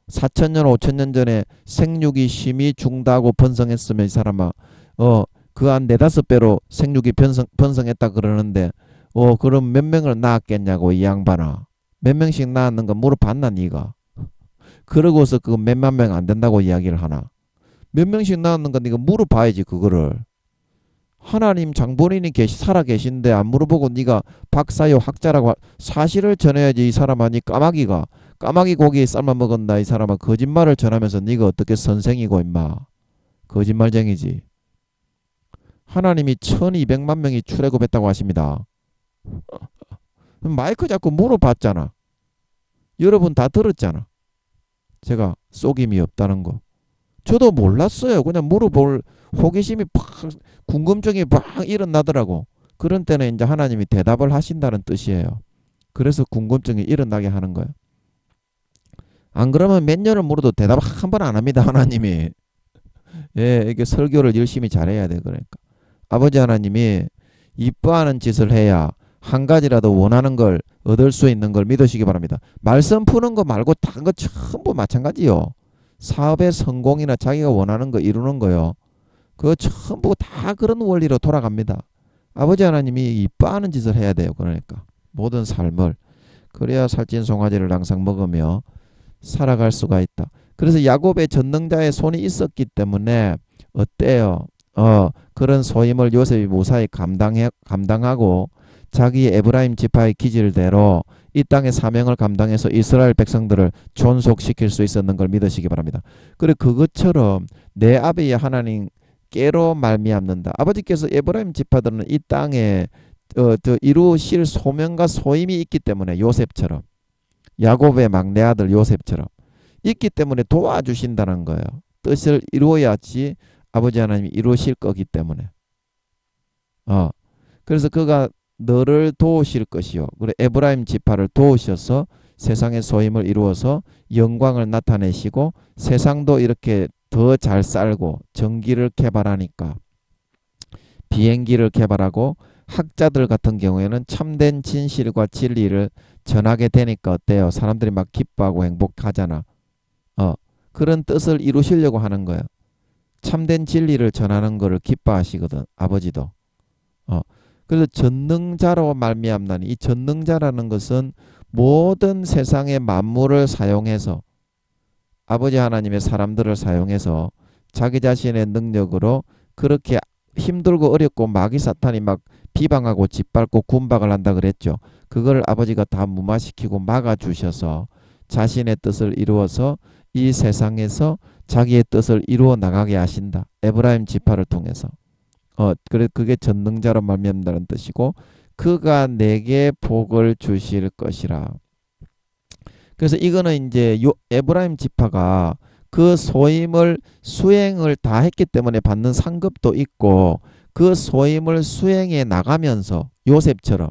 4천년 5천년 전에 생육이 심히 중다하고 번성했으면 이 사람아 그 한 네다섯 배로 생육이 번성했다 그러는데 그럼 몇 명을 낳았겠냐고 이 양반아. 몇 명씩 낳았는 거 물어봤나 네가. 그러고서 그 몇만 명 안 된다고 이야기를 하나. 몇 명씩 낳았는 거 네가 물어봐야지 그거를. 하나님 장본인이 살아 계신데 안 물어보고 네가 박사요 학자라고 사실을 전해야지 이 사람아. 니 까마귀 고기 삶아 먹었나 이 사람아. 거짓말을 전하면서 네가 어떻게 선생이고 임마. 거짓말쟁이지. 하나님이 1200만 명이 출애굽했다고 하십니다. 마이크 잡고 물어봤잖아. 여러분 다 들었잖아. 제가 속임이 없다는 거. 저도 몰랐어요. 그냥 물어볼 호기심이 팍 궁금증이 막 일어나더라고. 그런 때는 이제 하나님이 대답을 하신다는 뜻이에요. 그래서 궁금증이 일어나게 하는 거예요. 안 그러면 몇 년을 물어도 대답 한 번 안 합니다. 하나님이. 예, 이게 설교를 열심히 잘해야 돼. 그러니까 아버지 하나님이 이뻐하는 짓을 해야 한 가지라도 원하는 걸 얻을 수 있는 걸 믿으시기 바랍니다. 말씀 푸는 거 말고 다른 거 전부 마찬가지요. 사업의 성공이나 자기가 원하는 거 이루는 거요. 그거 전부 다 그런 원리로 돌아갑니다. 아버지 하나님이 이뻐하는 짓을 해야 돼요. 그러니까 모든 삶을. 그래야 살찐 송아지를 항상 먹으며 살아갈 수가 있다. 그래서 야곱의 전능자의 손이 있었기 때문에 어때요? 그런 소임을 요셉이 무사히 감당하고 자기 에브라임 지파의 기질대로 이 땅의 사명을 감당해서 이스라엘 백성들을 존속시킬 수 있었는 걸 믿으시기 바랍니다. 그리고 그것처럼 내 아버지 하나님 깨로 말미암는다. 아버지께서 에브라임 지파들은 이 땅에 이루실 소명과 소임이 있기 때문에 요셉처럼 야곱의 막내 아들 요셉처럼 있기 때문에 도와주신다는 거예요. 뜻을 이루어야지 아버지 하나님이 이루실 거기 때문에. 그래서 그가 너를 도우실 것이요. 그래 에브라임 지파를 도우셔서 세상의 소임을 이루어서 영광을 나타내시고 세상도 이렇게 더 잘 살고 전기를 개발하니까 비행기를 개발하고 학자들 같은 경우에는 참된 진실과 진리를 전하게 되니까 어때요? 사람들이 막 기뻐하고 행복하잖아. 그런 뜻을 이루시려고 하는 거예요. 참된 진리를 전하는 것을 기뻐하시거든. 아버지도. 그래서 전능자로 말미암나니 이 전능자라는 것은 모든 세상의 만물을 사용해서 아버지 하나님의 사람들을 사용해서 자기 자신의 능력으로 그렇게 힘들고 어렵고 마귀 사탄이 막 비방하고 짓밟고 군박을 한다 그랬죠. 그걸 아버지가 다 무마시키고 막아주셔서 자신의 뜻을 이루어서 이 세상에서 자기의 뜻을 이루어 나가게 하신다. 에브라임 지파를 통해서. 그래 그게 전능자로 말미암다는 뜻이고 그가 내게 복을 주실 것이라. 그래서 이거는 이제 에브라임 지파가 그 소임을 수행을 다 했기 때문에 받는 상급도 있고 그 소임을 수행해 나가면서 요셉처럼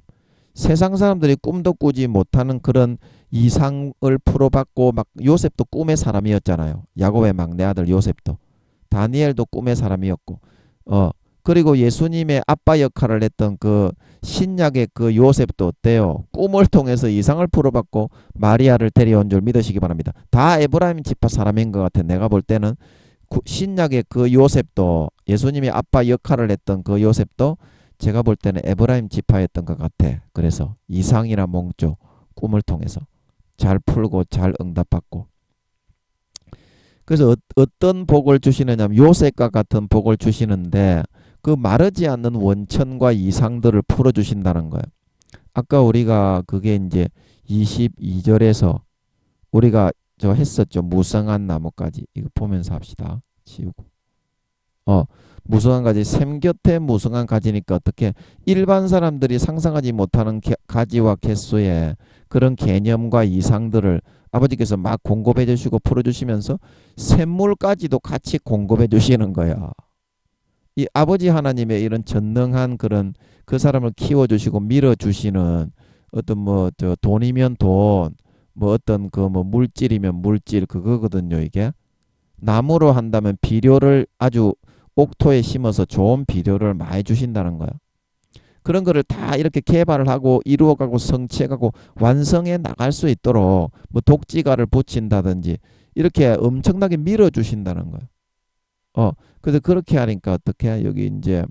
세상 사람들이 꿈도 꾸지 못하는 그런 이상을 풀어받고 막 요셉도 꿈의 사람이었잖아요. 야곱의 막내 아들 요셉도 다니엘도 꿈의 사람이었고 그리고 예수님의 아빠 역할을 했던 그 신약의 그 요셉도 어때요? 꿈을 통해서 이상을 풀어받고 마리아를 데려온 줄 믿으시기 바랍니다. 다 에브라임 지파 사람인 것 같아. 내가 볼 때는 신약의 그 요셉도 예수님이 아빠 역할을 했던 그 요셉도 제가 볼 때는 에브라임 지파였던 것 같아. 그래서 이상이나 몽조 꿈을 통해서 잘 풀고 잘 응답받고 그래서 어떤 복을 주시느냐 하면 요셉과 같은 복을 주시는데 그 마르지 않는 원천과 이상들을 풀어주신다는 거예요. 아까 우리가 그게 이제 22절에서 우리가 저 했었죠. 무성한 나무까지. 이거 보면서 합시다. 지우고. 무성한 가지. 샘 곁에 무성한 가지니까 어떻게 일반 사람들이 상상하지 못하는 가지와 개수의 그런 개념과 이상들을 아버지께서 막 공급해 주시고 풀어주시면서 샘물까지도 같이 공급해 주시는 거야. 이 아버지 하나님의 이런 전능한 그런 그 사람을 키워주시고 밀어주시는 어떤 뭐 저 돈이면 돈, 뭐 어떤 그 뭐 물질이면 물질 그거거든요. 이게 나무로 한다면 비료를 아주 옥토에 심어서 좋은 비료를 많이 주신다는 거야. 그런 거를 다 이렇게 개발을 하고 이루어가고 성취해가고 완성해 나갈 수 있도록 뭐 독지가를 붙인다든지 이렇게 엄청나게 밀어주신다는 거야. 그래서 그렇게 하니까 어떻게 여기 이제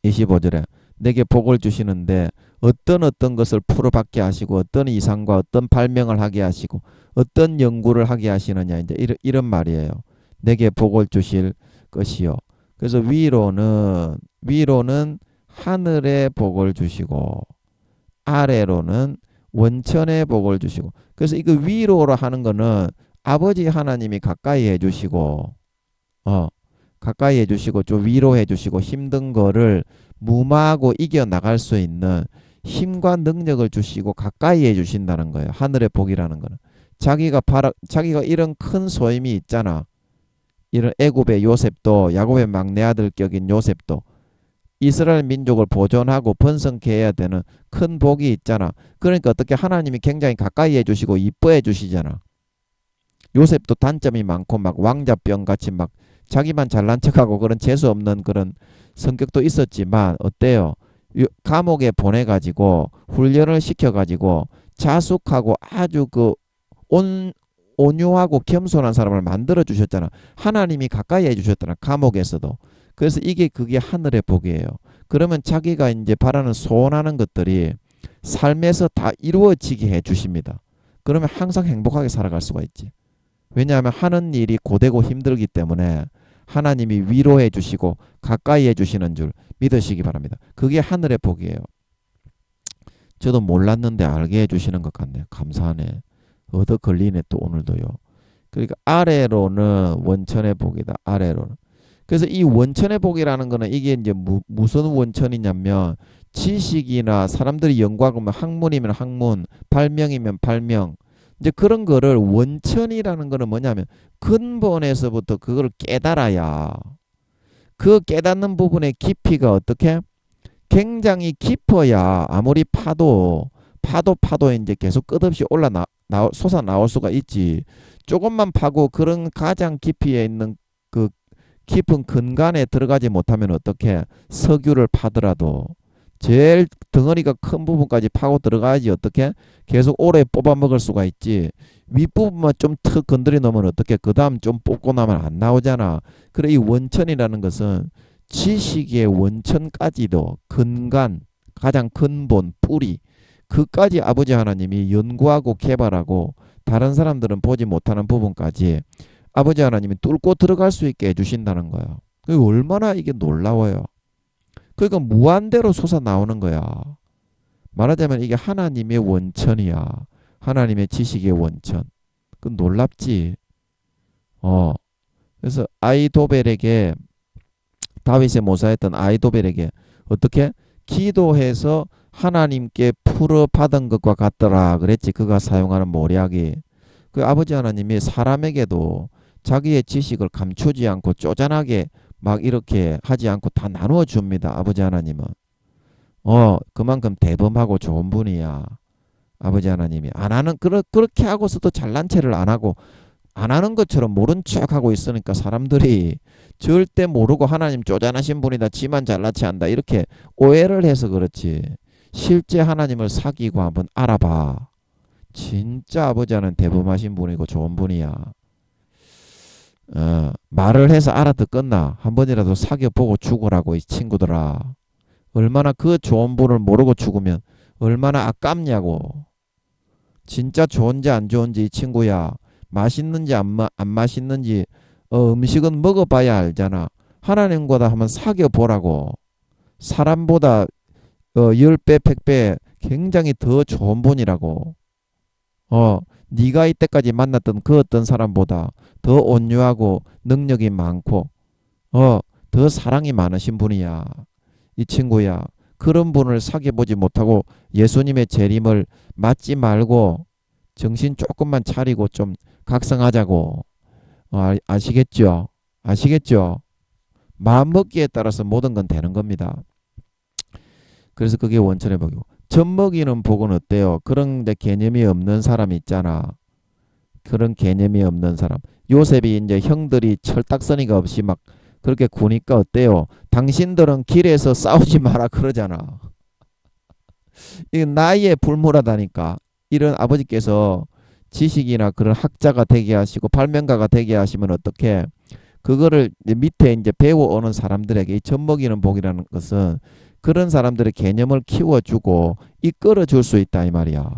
25절에 내게 복을 주시는데 어떤 것을 풀어받게 하시고 어떤 이상과 어떤 발명을 하게 하시고 어떤 연구를 하게 하시느냐 이제 이런 말이에요. 내게 복을 주실 것이요. 그래서 위로는 하늘의 복을 주시고 아래로는 원천의 복을 주시고 그래서 이거 위로로 하는 거는 아버지 하나님이 가까이 해주시고 가까이 해주시고 좀 위로해 주시고 힘든 거를 무마하고 이겨나갈 수 있는 힘과 능력을 주시고 가까이 해주신다는 거예요. 하늘의 복이라는 거는 자기가 이런 큰 소임이 있잖아. 이런 애굽의 요셉도 야곱의 막내 아들 격인 요셉도 이스라엘 민족을 보존하고 번성케 해야 되는 큰 복이 있잖아. 그러니까 어떻게 하나님이 굉장히 가까이 해주시고 이뻐해 주시잖아. 요셉도 단점이 많고 막 왕자병 같이 막 자기만 잘난 척하고 그런 재수 없는 그런 성격도 있었지만 어때요? 감옥에 보내가지고 훈련을 시켜가지고 자숙하고 아주 그 온유하고 겸손한 사람을 만들어 주셨잖아. 하나님이 가까이 해주셨잖아. 감옥에서도. 그래서 그게 하늘의 복이에요. 그러면 자기가 이제 바라는 소원하는 것들이 삶에서 다 이루어지게 해주십니다. 그러면 항상 행복하게 살아갈 수가 있지. 왜냐하면 하는 일이 고되고 힘들기 때문에 하나님이 위로해 주시고 가까이 해 주시는 줄 믿으시기 바랍니다. 그게 하늘의 복이에요. 저도 몰랐는데 알게 해 주시는 것 같네요. 감사하네. 얻어 걸리네 또 오늘도요. 그러니까 아래로는 원천의 복이다. 아래로는. 그래서 이 원천의 복이라는 거는 이게 이제 무슨 원천이냐면 지식이나 사람들이 연구하면 학문이면 학문, 발명이면 발명. 이제 그런 거를 원천이라는 거는 뭐냐면 근본에서부터 그걸 깨달아야 그 깨닫는 부분의 깊이가 어떻게 굉장히 깊어야 아무리 파도 이제 계속 끝없이 솟아 나올 수가 있지. 조금만 파고 그런 가장 깊이에 있는 그 깊은 근간에 들어가지 못하면 어떻게 석유를 파더라도 제일 덩어리가 큰 부분까지 파고 들어가야지 어떻게 계속 오래 뽑아 먹을 수가 있지. 윗부분만 좀 턱 건드려 놓으면 어떻게 그 다음 좀 뽑고 나면 안 나오잖아. 그래 이 원천이라는 것은 지식의 원천까지도 근간 가장 근본 뿌리 그까지 아버지 하나님이 연구하고 개발하고 다른 사람들은 보지 못하는 부분까지 아버지 하나님이 뚫고 들어갈 수 있게 해주신다는 거예요. 그게 얼마나 이게 놀라워요. 그러니까 무한대로 솟아 나오는 거야. 말하자면 이게 하나님의 원천이야. 하나님의 지식의 원천. 그 놀랍지. 그래서 아이도벨에게 다윗의 모사했던 아이도벨에게 어떻게 기도해서 하나님께 풀어 받은 것과 같더라 그랬지. 그가 사용하는 모략이. 그 아버지 하나님이 사람에게도 자기의 지식을 감추지 않고 쪼잔하게 막 이렇게 하지 않고 다 나누어 줍니다. 아버지 하나님은. 그만큼 대범하고 좋은 분이야. 아버지 하나님이. 안 하는, 그렇게 하고서도 잘난 체를 안 하고, 안 하는 것처럼 모른 척 하고 있으니까 사람들이 절대 모르고 하나님 쪼잔하신 분이다. 지만 잘나치 한다. 이렇게 오해를 해서 그렇지. 실제 하나님을 사귀고 한번 알아봐. 진짜 아버지 하나님 대범하신 분이고 좋은 분이야. 말을 해서 알아듣겠나? 한 번이라도 사귀어보고 죽으라고 이 친구들아. 얼마나 그 좋은 분을 모르고 죽으면 얼마나 아깝냐고. 진짜 좋은지 안 좋은지 이 친구야. 맛있는지 안 맛있는지 음식은 먹어봐야 알잖아. 하나님보다 한번 사귀어보라고. 사람보다 10배 100배 굉장히 더 좋은 분이라고. 네가 이때까지 만났던 그 어떤 사람보다 더 온유하고 능력이 많고 더 사랑이 많으신 분이야. 이 친구야. 그런 분을 사귀어보지 못하고 예수님의 재림을 맞지 말고 정신 조금만 차리고 좀 각성하자고. 아시겠죠? 아시겠죠? 마음먹기에 따라서 모든 건 되는 겁니다. 그래서 그게 원천의 복이고. 젖먹이는 복은 어때요? 그런 개념이 없는 사람 있잖아. 그런 개념이 없는 사람. 요셉이 이제 형들이 철딱서니가 없이 막 그렇게 구니까 어때요? 당신들은 길에서 싸우지 마라 그러잖아. 이게 나이에 불문하다니까. 이런 아버지께서 지식이나 그런 학자가 되게 하시고 발명가가 되게 하시면 어떻게 그거를 밑에 이제 배워오는 사람들에게 이 젖먹이는 복이라는 것은 그런 사람들의 개념을 키워주고 이끌어줄 수 있다 이 말이야.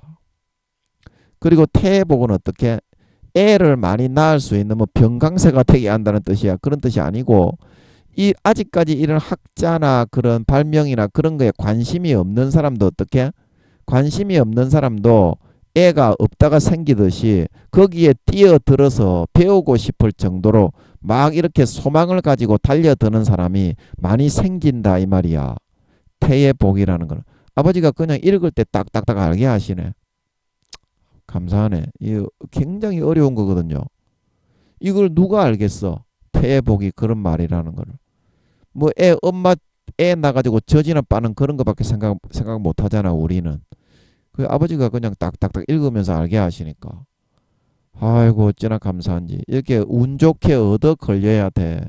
그리고 태의 복은 어떻게 애를 많이 낳을 수 있는 뭐 병강세가 되게 한다는 뜻이야. 그런 뜻이 아니고 아직까지 이런 학자나 그런 발명이나 그런 거에 관심이 없는 사람도 어떻게 관심이 없는 사람도 애가 없다가 생기듯이 거기에 뛰어들어서 배우고 싶을 정도로 막 이렇게 소망을 가지고 달려드는 사람이 많이 생긴다 이 말이야. 태의 복이라는 거는 아버지가 그냥 읽을 때 딱딱딱 알게 하시네. 감사하네. 이거 굉장히 어려운 거거든요. 이걸 누가 알겠어? 태의 복이 그런 말이라는 거를. 뭐 엄마 애 나가지고 젖이나 빠는 그런 거밖에 생각 못 하잖아 우리는. 그 아버지가 그냥 딱딱딱 읽으면서 알게 하시니까. 아이고 어찌나 감사한지. 이렇게 운 좋게 얻어 걸려야 돼.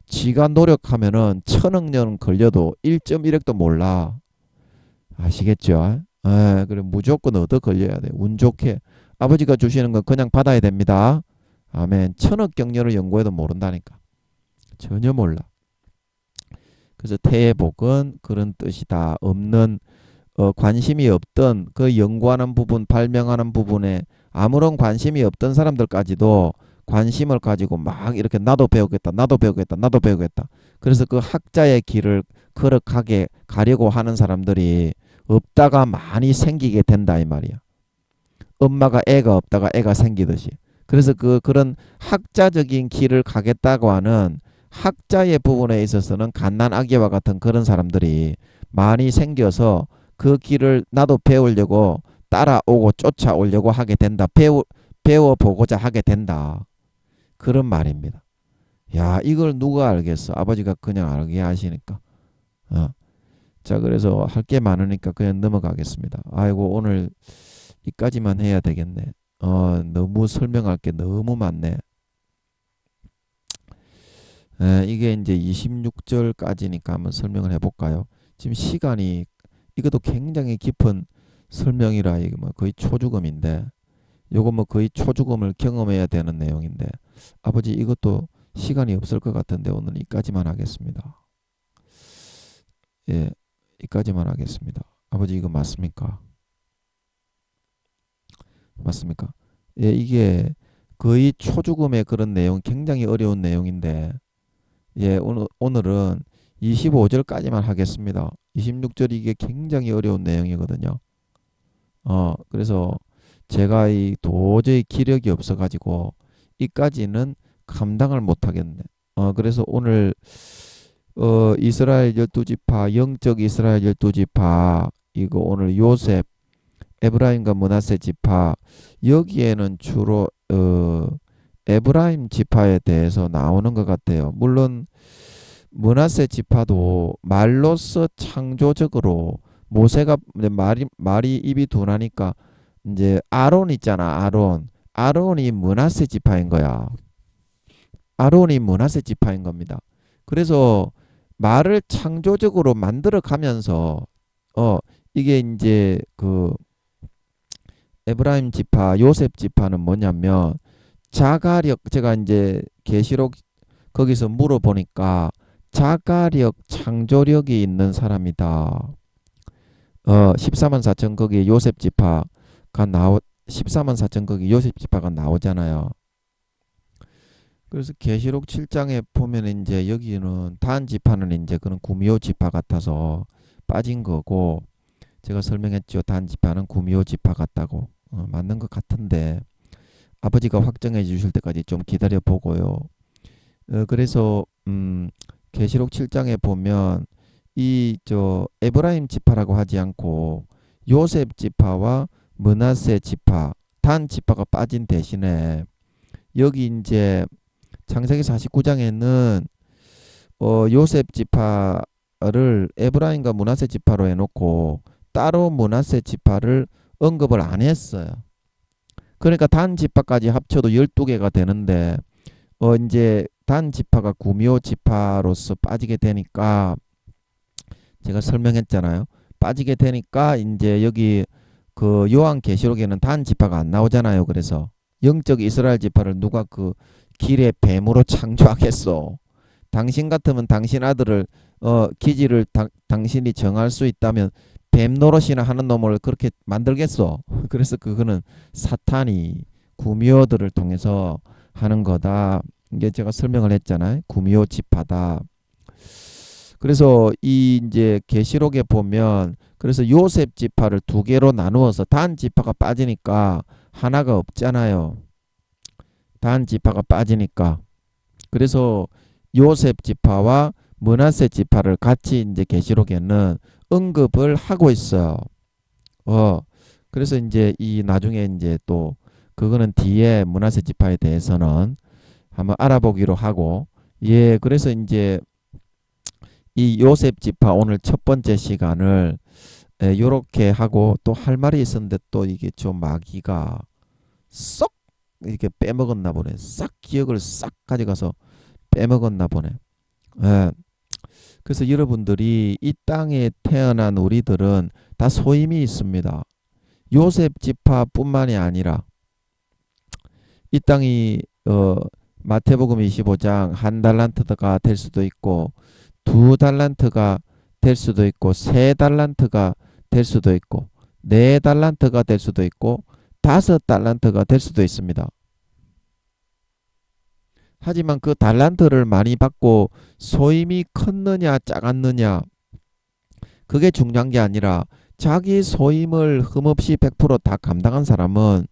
지가 노력하면은 1000억 년 걸려도 1.1억도 몰라. 아시겠죠? 그래 무조건 얻어 걸려야 돼. 운 좋게 아버지가 주시는 건 그냥 받아야 됩니다. 아멘. 1000억 경려를 연구해도 모른다니까. 전혀 몰라. 그래서 태의 복은 그런 뜻이다. 없는 관심이 없던 그 연구하는 부분 발명하는 부분에 아무런 관심이 없던 사람들까지도 관심을 가지고 막 이렇게 나도 배우겠다, 나도 배우겠다, 나도 배우겠다. 그래서 그 학자의 길을 걸어가게 가려고 하는 사람들이 없다가 많이 생기게 된다 이 말이야. 엄마가 애가 없다가 애가 생기듯이. 그래서 그런 학자적인 길을 가겠다고 하는 학자의 부분에 있어서는 갓난아기와 같은 그런 사람들이 많이 생겨서 그 길을 나도 배우려고 따라오고 쫓아오려고 하게 된다. 배워보고자 하게 된다. 그런 말입니다. 야, 이걸 누가 알겠어? 아버지가 그냥 알게 하시니까. 자, 그래서 할 게 많으니까 그냥 넘어가겠습니다. 아이고, 오늘 이까지만 해야 되겠네. 너무 설명할 게 너무 많네. 이게 이제 26절까지니까 한번 설명을 해볼까요? 지금 시간이 이것도 굉장히 깊은 설명이라 이게 뭐 거의 초죽음인데, 요거 뭐 거의 초죽음을 경험해야 되는 내용인데, 아버지 이것도 시간이 없을 것 같은데 오늘 이까지만 하겠습니다. 예, 이까지만 하겠습니다. 아버지 이거 맞습니까? 맞습니까? 예, 이게 거의 초죽음의 그런 내용, 굉장히 어려운 내용인데, 예, 오늘은 25절까지만 하겠습니다. 26절 이게 굉장히 어려운 내용이거든요. 그래서 제가 이 도저히 기력이 없어가지고 이까지는 감당을 못하겠네. 그래서 오늘 이스라엘 12지파, 영적 이스라엘 12지파, 이거 오늘 요셉, 에브라임과 므낫세 지파, 여기에는 주로 에브라임 지파에 대해서 나오는 것 같아요. 물론 므낫세 지파도 말로써 창조적으로 모세가 말이 입이 둔하니까 이제 아론 있잖아. 아론이 므낫세 지파인 거야. 아론이 므낫세 지파인 겁니다. 그래서 말을 창조적으로 만들어 가면서 이게 이제 그 에브라임 지파, 요셉 지파는 뭐냐면 자가력, 제가 이제 계시록 거기서 물어보니까 자가력, 창조력이 있는 사람이다. 14만 4천 거기 요셉 지파가 14만 4천 거기 요셉 지파가 나오잖아요. 그래서 계시록 7장에 보면 이제 여기는 단 지파는 이제 그런 구미호 지파 같아서 빠진 거고, 제가 설명했죠. 단 지파는 구미호 지파 같다고. 맞는 것 같은데 아버지가 확정해 주실 때까지 좀 기다려 보고요. 그래서 계시록 7장에 보면 이 에브라임 지파라고 하지 않고 요셉 지파와 므낫세 지파, 단 지파가 빠진 대신에 여기 이제 창세기 49장에는 요셉 지파를 에브라임과 므낫세 지파로 해놓고 따로 므낫세 지파를 언급을 안 했어요. 그러니까 단 지파까지 합쳐도 12개가 되는데 이제 단 지파가 구미호 지파로서 빠지게 되니까, 제가 설명했잖아요. 빠지게 되니까 이제 여기 그 요한계시록에는 단 지파가 안 나오잖아요. 그래서 영적 이스라엘 지파를 누가 그 길의 뱀으로 창조하겠어. 당신 같으면 당신 아들을 기지를 당신이 정할 수 있다면 뱀 노릇이나 하는 놈을 그렇게 만들겠어. 그래서 그거는 사탄이 구미호들을 통해서 하는 거다. 이게 제가 설명을 했잖아요. 구미호 지파다. 그래서 이 이제 계시록에 보면 그래서 요셉 지파를 두 개로 나누어서 단 지파가 빠지니까 하나가 없잖아요. 단 지파가 빠지니까. 그래서 요셉 지파와 므낫세 지파를 같이 이제 계시록에는 언급을 하고 있어요. 그래서 이제 이 나중에 이제 또 그거는 뒤에 므낫세 지파에 대해서는 한번 알아보기로 하고, 예, 그래서 이제 이 요셉 지파 오늘 첫 번째 시간을 요렇게 하고, 또 할 말이 있었는데 또 이게 좀 마귀가 쏙 이렇게 빼먹었나 보네. 싹 기억을 싹 가져가서 빼먹었나 보네. 예. 그래서 여러분들이 이 땅에 태어난 우리들은 다 소임이 있습니다. 요셉 지파뿐만이 아니라 이 땅이 마태복음 25장 한 달란트가 될 수도 있고, 두 달란트가 될 수도 있고, 세 달란트가 될 수도 있고, 네 달란트가 될 수도 있고, 다섯 달란트가 될 수도 있습니다. 하지만 그 달란트를 많이 받고 소임이 컸느냐 작았느냐 그게 중요한 게 아니라 자기 소임을 흠없이 100%다 감당한 사람은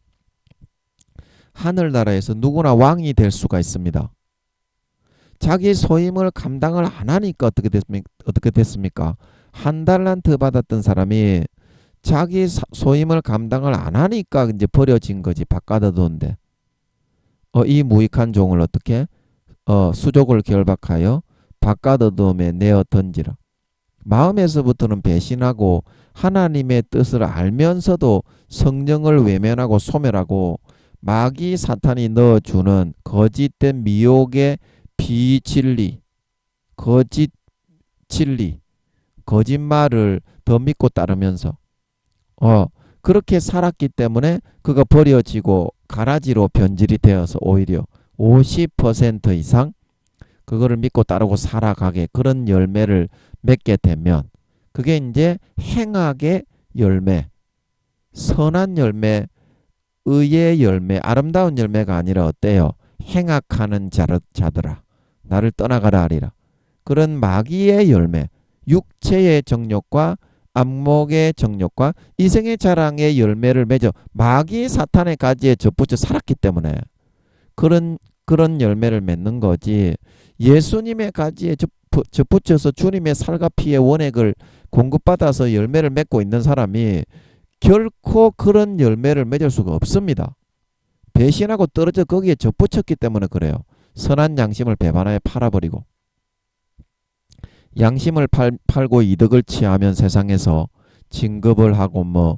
하늘나라에서 누구나 왕이 될 수가 있습니다. 자기 소임을 감당을 안 하니까 어떻게 됐습니까? 한 달란트 받았던 사람이 자기 소임을 감당을 안 하니까 이제 버려진 거지. 바꿔두던데. 이 무익한 종을 어떻게? 수족을 결박하여 바꿔두음에 내어 던지라. 마음에서부터는 배신하고 하나님의 뜻을 알면서도 성령을 외면하고 소멸하고 마귀 사탄이 넣어주는 거짓된 미혹의 비진리, 거짓 진리, 거짓말을 더 믿고 따르면서 그렇게 살았기 때문에 그가 버려지고 가라지로 변질이 되어서 오히려 50% 이상 그거를 믿고 따르고 살아가게 그런 열매를 맺게 되면 그게 이제 행악의 열매, 선한 열매, 의의 열매, 아름다운 열매가 아니라 어때요? 행악하는 자들아 나를 떠나가라 하리라. 그런 마귀의 열매, 육체의 정욕과 안목의 정욕과 이생의 자랑의 열매를 맺어 마귀 사탄의 가지에 접붙여 살았기 때문에 그런 열매를 맺는 거지. 예수님의 가지에 접붙여서 주님의 살과 피의 원액을 공급받아서 열매를 맺고 있는 사람이 결코 그런 열매를 맺을 수가 없습니다. 배신하고 떨어져 거기에 접붙였기 때문에 그래요. 선한 양심을 배반하여 팔아버리고 양심을 팔고 이득을 취하면 세상에서 진급을 하고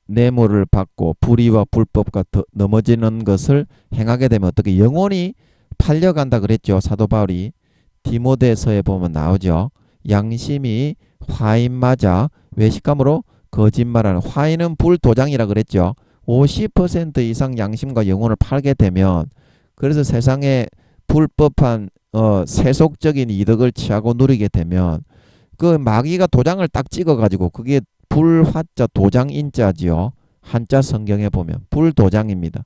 뇌물을 받고 불의와 불법과 넘어지는 것을 행하게 되면 어떻게 영혼이 팔려간다 그랬죠. 사도 바울이 디모데서에 보면 나오죠. 양심이 화인 맞아 외식감으로 거짓말하는 화인은 불도장이라 그랬죠. 50% 이상 양심과 영혼을 팔게 되면 그래서 세상에 불법한 세속적인 이득을 취하고 누리게 되면 그 마귀가 도장을 딱 찍어가지고 그게 불화자 도장인자지요. 한자 성경에 보면 불도장입니다.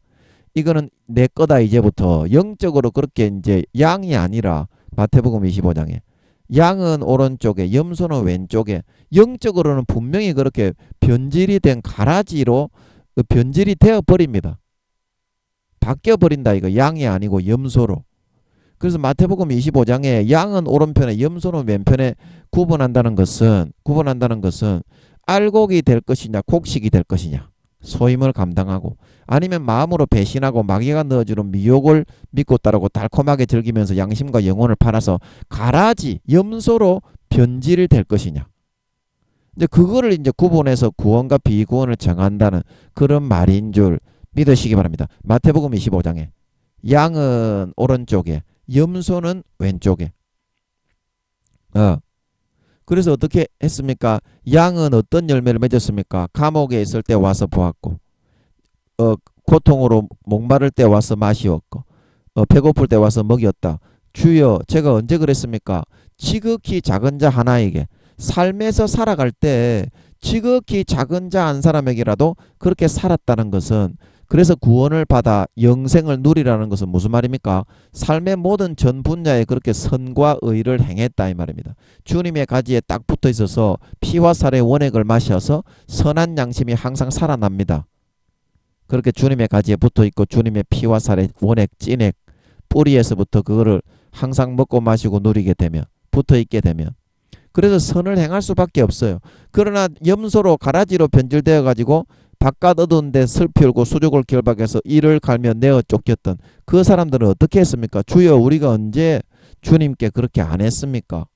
이거는 내 거다 이제부터 영적으로 그렇게 이제 양이 아니라 마태복음 25장에 양은 오른쪽에 염소는 왼쪽에 영적으로는 분명히 그렇게 변질이 된 가라지로 변질이 되어 버립니다. 바뀌어 버린다 이거 양이 아니고 염소로. 그래서 마태복음 25장에 양은 오른편에 염소는 왼편에 구분한다는 것은 알곡이 될 것이냐 곡식이 될 것이냐 소임을 감당하고 아니면 마음으로 배신하고 마귀가 넣어주는 미혹을 믿고 따르고 달콤하게 즐기면서 양심과 영혼을 팔아서 가라지 염소로 변질 될 것이냐 이제 그거를 이제 구분해서 구원과 비구원을 정한다는 그런 말인 줄 믿으시기 바랍니다. 마태복음 25장에 양은 오른쪽에 염소는 왼쪽에 그래서 어떻게 했습니까? 양은 어떤 열매를 맺었습니까? 감옥에 있을 때 와서 보았고 고통으로 목마를 때 와서 마시었고 배고플 때 와서 먹였다. 주여 제가 언제 그랬습니까? 지극히 작은 자 하나에게 삶에서 살아갈 때 지극히 작은 자 한 사람에게라도 그렇게 살았다는 것은 그래서 구원을 받아 영생을 누리라는 것은 무슨 말입니까? 삶의 모든 전 분야에 그렇게 선과 의를 행했다 이 말입니다. 주님의 가지에 딱 붙어 있어서 피와 살의 원액을 마셔서 선한 양심이 항상 살아납니다. 그렇게 주님의 가지에 붙어 있고 주님의 피와 살의 원액, 찐액, 뿌리에서부터 그거를 항상 먹고 마시고 누리게 되면 붙어 있게 되면 그래서 선을 행할 수밖에 없어요. 그러나 염소로 가라지로 변질되어 가지고 바깥 어두운 데 슬피 울고 수족을 결박해서 이를 갈며 내어 쫓겼던 그 사람들은 어떻게 했습니까? 주여 우리가 언제 주님께 그렇게 안 했습니까?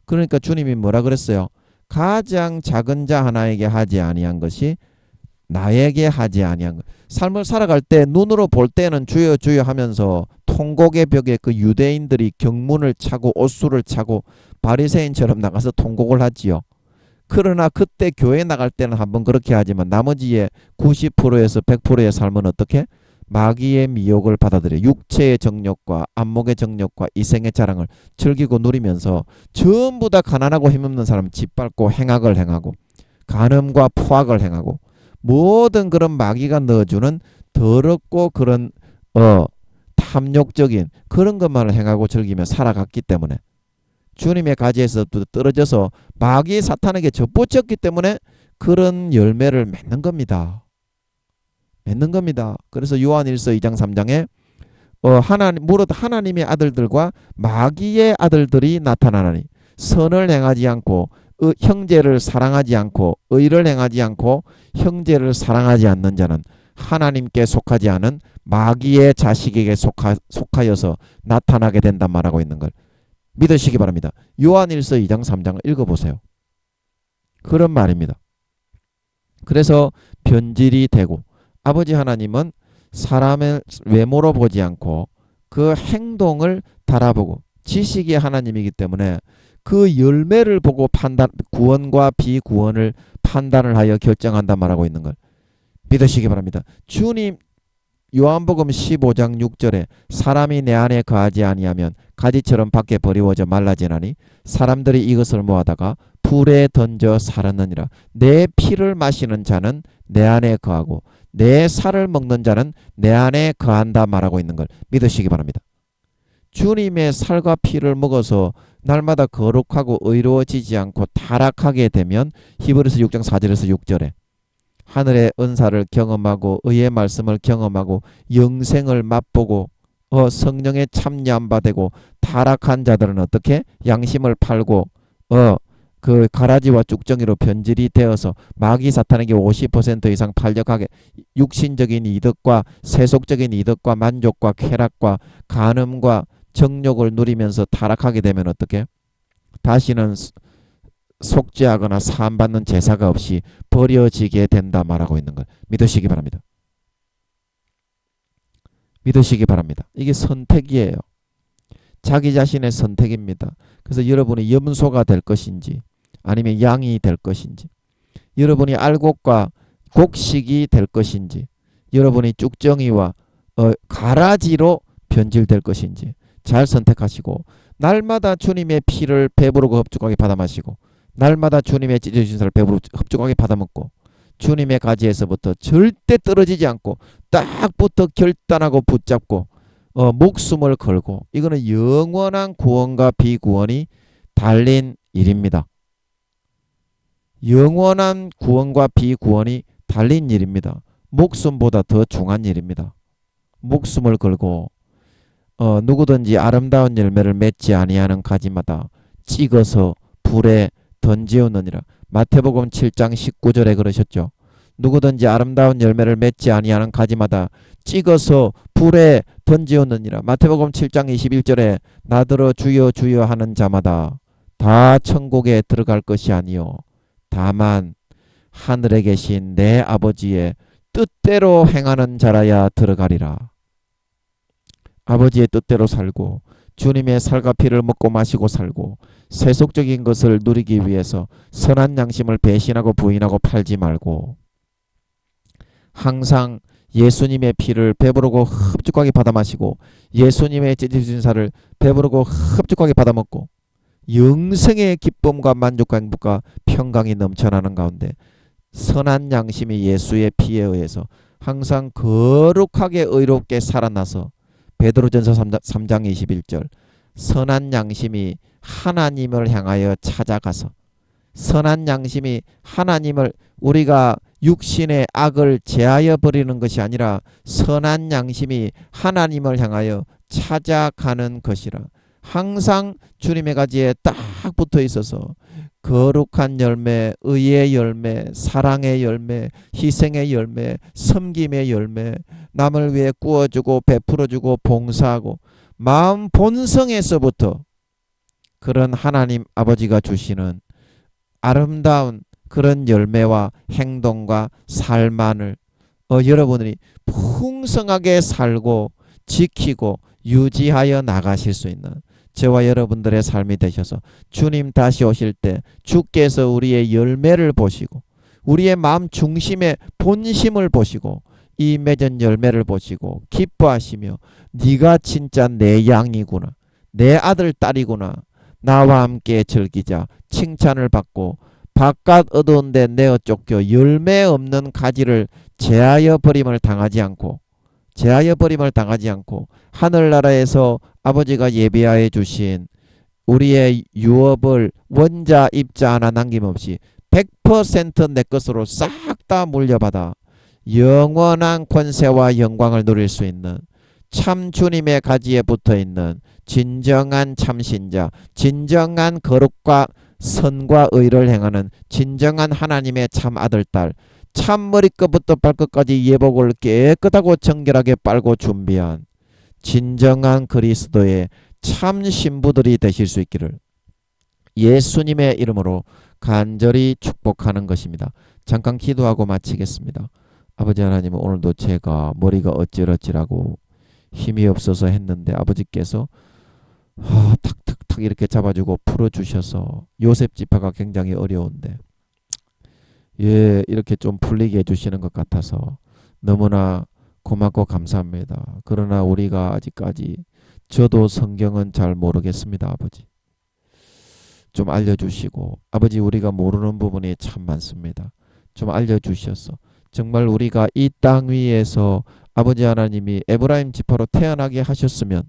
그러니까 주님이 뭐라 그랬어요? 가장 작은 자 하나에게 하지 아니한 것이 나에게 하지 아니한 것. 삶을 살아갈 때 눈으로 볼 때는 주여 주여 하면서 통곡의 벽에 그 유대인들이 경문을 차고 옷수를 차고 바리새인처럼 나가서 통곡을 하지요. 그러나 그때 교회 나갈 때는 한번 그렇게 하지만 나머지의 90%에서 100%의 삶은 어떻게? 마귀의 미혹을 받아들여 육체의 정욕과 안목의 정욕과 이생의 자랑을 즐기고 누리면서 전부 다 가난하고 힘없는 사람은 짓밟고 행악을 행하고 간음과 포악을 행하고 모든 그런 마귀가 넣어주는 더럽고 그런 탐욕적인 그런 것만을 행하고 즐기며 살아갔기 때문에 주님의 가지에서 떨어져서 마귀 사탄에게 접붙였기 때문에 그런 열매를 맺는 겁니다. 맺는 겁니다. 그래서 요한일서 2장 3장에 무릇 하나님의 아들들과 마귀의 아들들이 나타나나니 선을 행하지 않고 형제를 사랑하지 않고 의를 행하지 않고 형제를 사랑하지 않는 자는 하나님께 속하지 않은 마귀의 자식에게 속하여서 나타나게 된단 말하고 있는 걸 믿으시기 바랍니다. 요한일서 2장 3장을 읽어보세요. 그런 말입니다. 그래서 변질이 되고 아버지 하나님은 사람을 외모로 보지 않고 그 행동을 달아보고 지식의 하나님이기 때문에 그 열매를 보고 구원과 비구원을 판단을 하여 결정한다 말하고 있는 걸 믿으시기 바랍니다. 주님 요한복음 15장 6절에 사람이 내 안에 거하지 아니하면 가지처럼 밖에 버리워져 말라지나니 사람들이 이것을 모아다가 불에 던져 살았느니라. 내 피를 마시는 자는 내 안에 거하고 내 살을 먹는 자는 내 안에 거한다 말하고 있는 걸 믿으시기 바랍니다. 주님의 살과 피를 먹어서 날마다 거룩하고 의로워지지 않고 타락하게 되면 히브리서 6장 4절에서 6절에 하늘의 은사를 경험하고 의의 말씀을 경험하고 영생을 맛보고 성령에 참여 안 받고 타락한 자들은 어떻게 양심을 팔고 그 가라지와 쭉정이로 변질이 되어서 마귀 사탄에게 50% 이상 팔려가게 육신적인 이득과 세속적인 이득과 만족과 쾌락과 간음과 정욕을 누리면서 타락하게 되면 어떻게 다시는 속죄하거나 사함받는 제사가 없이 버려지게 된다 말하고 있는 걸 믿으시기 바랍니다. 믿으시기 바랍니다. 이게 선택이에요. 자기 자신의 선택입니다. 그래서 여러분이 염소가 될 것인지 아니면 양이 될 것인지 여러분이 알곡과 곡식이 될 것인지 여러분이 쭉정이와 가라지로 변질될 것인지 잘 선택하시고 날마다 주님의 피를 배부르고 흡족하게 받아 마시고 날마다 주님의 찢어주신 살을 배부르고 흡족하게 받아 먹고 주님의 가지에서부터 절대 떨어지지 않고 딱 붙어 결단하고 붙잡고 목숨을 걸고 이거는 영원한 구원과 비구원이 달린 일입니다. 영원한 구원과 비구원이 달린 일입니다. 목숨보다 더 중요한 일입니다. 목숨을 걸고 누구든지 아름다운 열매를 맺지 아니하는 가지마다 찍어서 불에 던지우느니라. 마태복음 7장 19절에 그러셨죠. 누구든지 아름다운 열매를 맺지 아니하는 가지마다 찍어서 불에 던지우느니라. 마태복음 7장 21절에 나더러 주여 주여 하는 자마다 다 천국에 들어갈 것이 아니요 다만 하늘에 계신 내 아버지의 뜻대로 행하는 자라야 들어가리라. 아버지의 뜻대로 살고 주님의 살과 피를 먹고 마시고 살고 세속적인 것을 누리기 위해서 선한 양심을 배신하고 부인하고 팔지 말고 항상 예수님의 피를 배부르고 흡족하게 받아 마시고 예수님의 찢어진 살을 배부르고 흡족하게 받아 먹고 영생의 기쁨과 만족과 행복과 평강이 넘쳐나는 가운데 선한 양심이 예수의 피에 의해서 항상 거룩하게 의롭게 살아나서 베드로전서 3장 21절 선한 양심이 하나님을 향하여 찾아가서 선한 양심이 하나님을 우리가 육신의 악을 제하여 버리는 것이 아니라 선한 양심이 하나님을 향하여 찾아가는 것이라. 항상 주님의 가지에 딱 붙어 있어서 거룩한 열매, 의의 열매, 사랑의 열매, 희생의 열매, 섬김의 열매, 남을 위해 구워주고 베풀어주고 봉사하고 마음 본성에서부터 그런 하나님 아버지가 주시는 아름다운 그런 열매와 행동과 삶만을 여러분들이 풍성하게 살고 지키고 유지하여 나가실 수 있는 저와 여러분들의 삶이 되셔서 주님 다시 오실 때 주께서 우리의 열매를 보시고 우리의 마음 중심의 본심을 보시고 이 맺은 열매를 보시고 기뻐하시며 네가 진짜 내 양이구나 내 아들 딸이구나 나와 함께 즐기자 칭찬을 받고 바깥 어두운데 내어 쫓겨 열매 없는 가지를 제하여 버림을 당하지 않고 제하여 버림을 당하지 않고 하늘나라에서 아버지가 예비하여 주신 우리의 유업을 원자 입자 하나 남김없이 100% 내 것으로 싹 다 물려받아 영원한 권세와 영광을 누릴 수 있는 참 주님의 가지에 붙어있는 진정한 참신자, 진정한 거룩과 선과 의를 행하는 진정한 하나님의 참 아들, 딸, 참 머리끝부터 발끝까지 예복을 깨끗하고 정결하게 빨고 준비한 진정한 그리스도의 참 신부들이 되실 수 있기를 예수님의 이름으로 간절히 축복하는 것입니다. 잠깐 기도하고 마치겠습니다. 아버지 하나님, 오늘도 제가 머리가 어찌어찌라고 힘이 없어서 했는데 아버지께서 탁탁탁 이렇게 잡아주고 풀어주셔서 요셉 지파가 굉장히 어려운데 이렇게 좀 풀리게 해주시는 것 같아서 너무나 고맙고 감사합니다. 그러나 우리가 아직까지 저도 성경은 잘 모르겠습니다. 아버지 좀 알려주시고, 아버지 우리가 모르는 부분이 참 많습니다. 좀 알려주셔서 정말 우리가 이 땅 위에서 아버지 하나님이 에브라임 지파로 태어나게 하셨으면,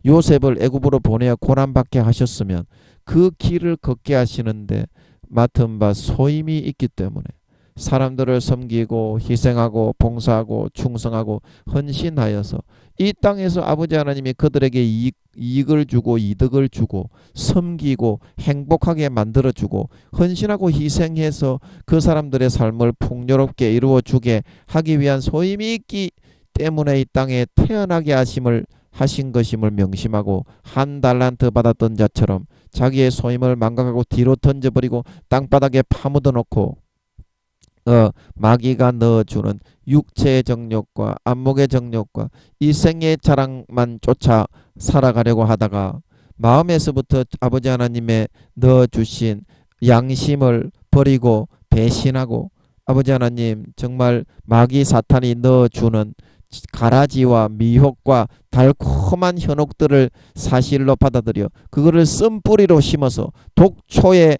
요셉을 애굽으로 보내어 고난받게 하셨으면 그 길을 걷게 하시는데 맡은 바 소임이 있기 때문에 사람들을 섬기고 희생하고 봉사하고 충성하고 헌신하여서 이 땅에서 아버지 하나님이 그들에게 이익을 주고 이득을 주고 섬기고 행복하게 만들어주고 헌신하고 희생해서 그 사람들의 삶을 풍요롭게 이루어주게 하기 위한 소임이 있기 때문에 이 땅에 태어나게 하신 것임을 명심하고 한 달란트 받았던 자처럼 자기의 소임을 망각하고 뒤로 던져버리고 땅바닥에 파묻어 놓고 마귀가 넣어주는 육체의 정욕과 안목의 정욕과 이 생의 자랑만 쫓아 살아가려고 하다가 마음에서부터 아버지 하나님의 넣어주신 양심을 버리고 배신하고 아버지 하나님 정말 마귀 사탄이 넣어주는 가라지와 미혹과 달콤한 현혹들을 사실로 받아들여 그거를 쓴뿌리로 심어서 독초에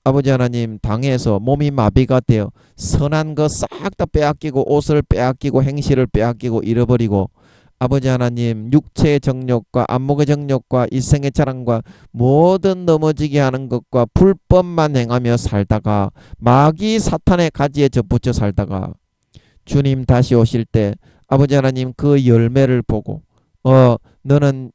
아버지 하나님 당해서 몸이 마비가 되어 선한 거 싹 다 빼앗기고 옷을 빼앗기고 행실을 빼앗기고 잃어버리고 아버지 하나님 육체의 정욕과 안목의 정욕과 일생의 자랑과 모든 넘어지게 하는 것과 불법만 행하며 살다가 마귀 사탄의 가지에 접붙여 살다가 주님 다시 오실 때 아버지 하나님 그 열매를 보고 너는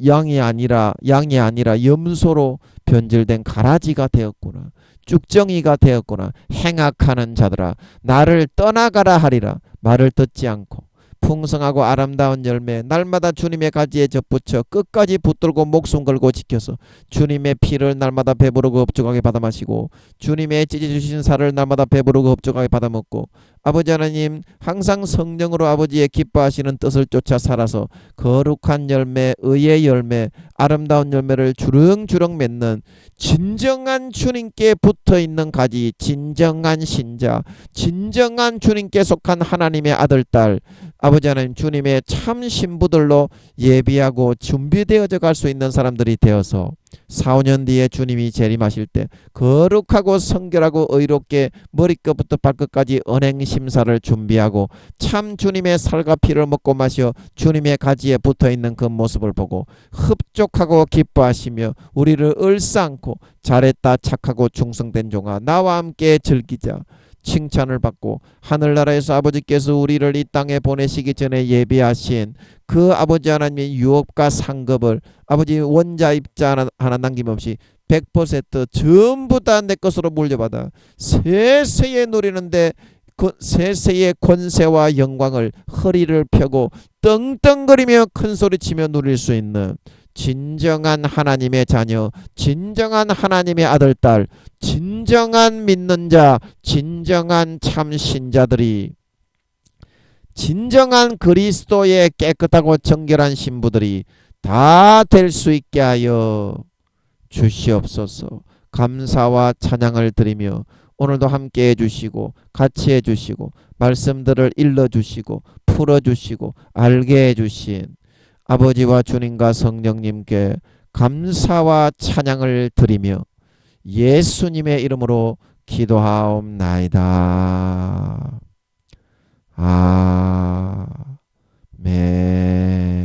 양이 아니라 염소로 변질된 가라지가 되었구나. 쭉정이가 되었구나. 행악하는 자들아 나를 떠나가라 하리라. 말을 듣지 않고 풍성하고 아름다운 열매 날마다 주님의 가지에 접붙여 끝까지 붙들고 목숨 걸고 지켜서 주님의 피를 날마다 배부르고 흡족하게 받아 마시고 주님의 찢어주신 살을 날마다 배부르고 흡족하게 받아 먹고 아버지 하나님 항상 성령으로 아버지의 기뻐하시는 뜻을 쫓아 살아서 거룩한 열매, 의의 열매, 아름다운 열매를 주렁주렁 맺는 진정한 주님께 붙어있는 가지, 진정한 신자, 진정한 주님께 속한 하나님의 아들, 딸, 아버지 하나님 주님의 참 신부들로 예비하고 준비되어져 갈 수 있는 사람들이 되어서 4, 5년 뒤에 주님이 재림하실 때 거룩하고 성결하고 의롭게 머리끝부터 발끝까지 언행심사를 준비하고 참 주님의 살과 피를 먹고 마셔 주님의 가지에 붙어있는 그 모습을 보고 흡족하고 기뻐하시며 우리를 을싸안고 잘했다 착하고 충성된 종아 나와 함께 즐기자 칭찬을 받고 하늘나라에서 아버지께서 우리를 이 땅에 보내시기 전에 예비하신 그 아버지 하나님의 유업과 상급을 아버지 원자 입자 하나 남김없이 100% 전부 다 내 것으로 물려받아 세세에 누리는데 그 세세의 권세와 영광을 허리를 펴고 떵떵거리며 큰소리치며 누릴 수 있는 진정한 하나님의 자녀, 진정한 하나님의 아들, 딸, 진정한 믿는 자, 진정한 참 신자들이 진정한 그리스도의 깨끗하고 정결한 신부들이 다 될 수 있게 하여 주시옵소서. 감사와 찬양을 드리며 오늘도 함께 해주시고 같이 해주시고 말씀들을 일러주시고 풀어주시고 알게 해주신 아버지와 주님과 성령님께 감사와 찬양을 드리며 예수님의 이름으로 기도하옵나이다. 매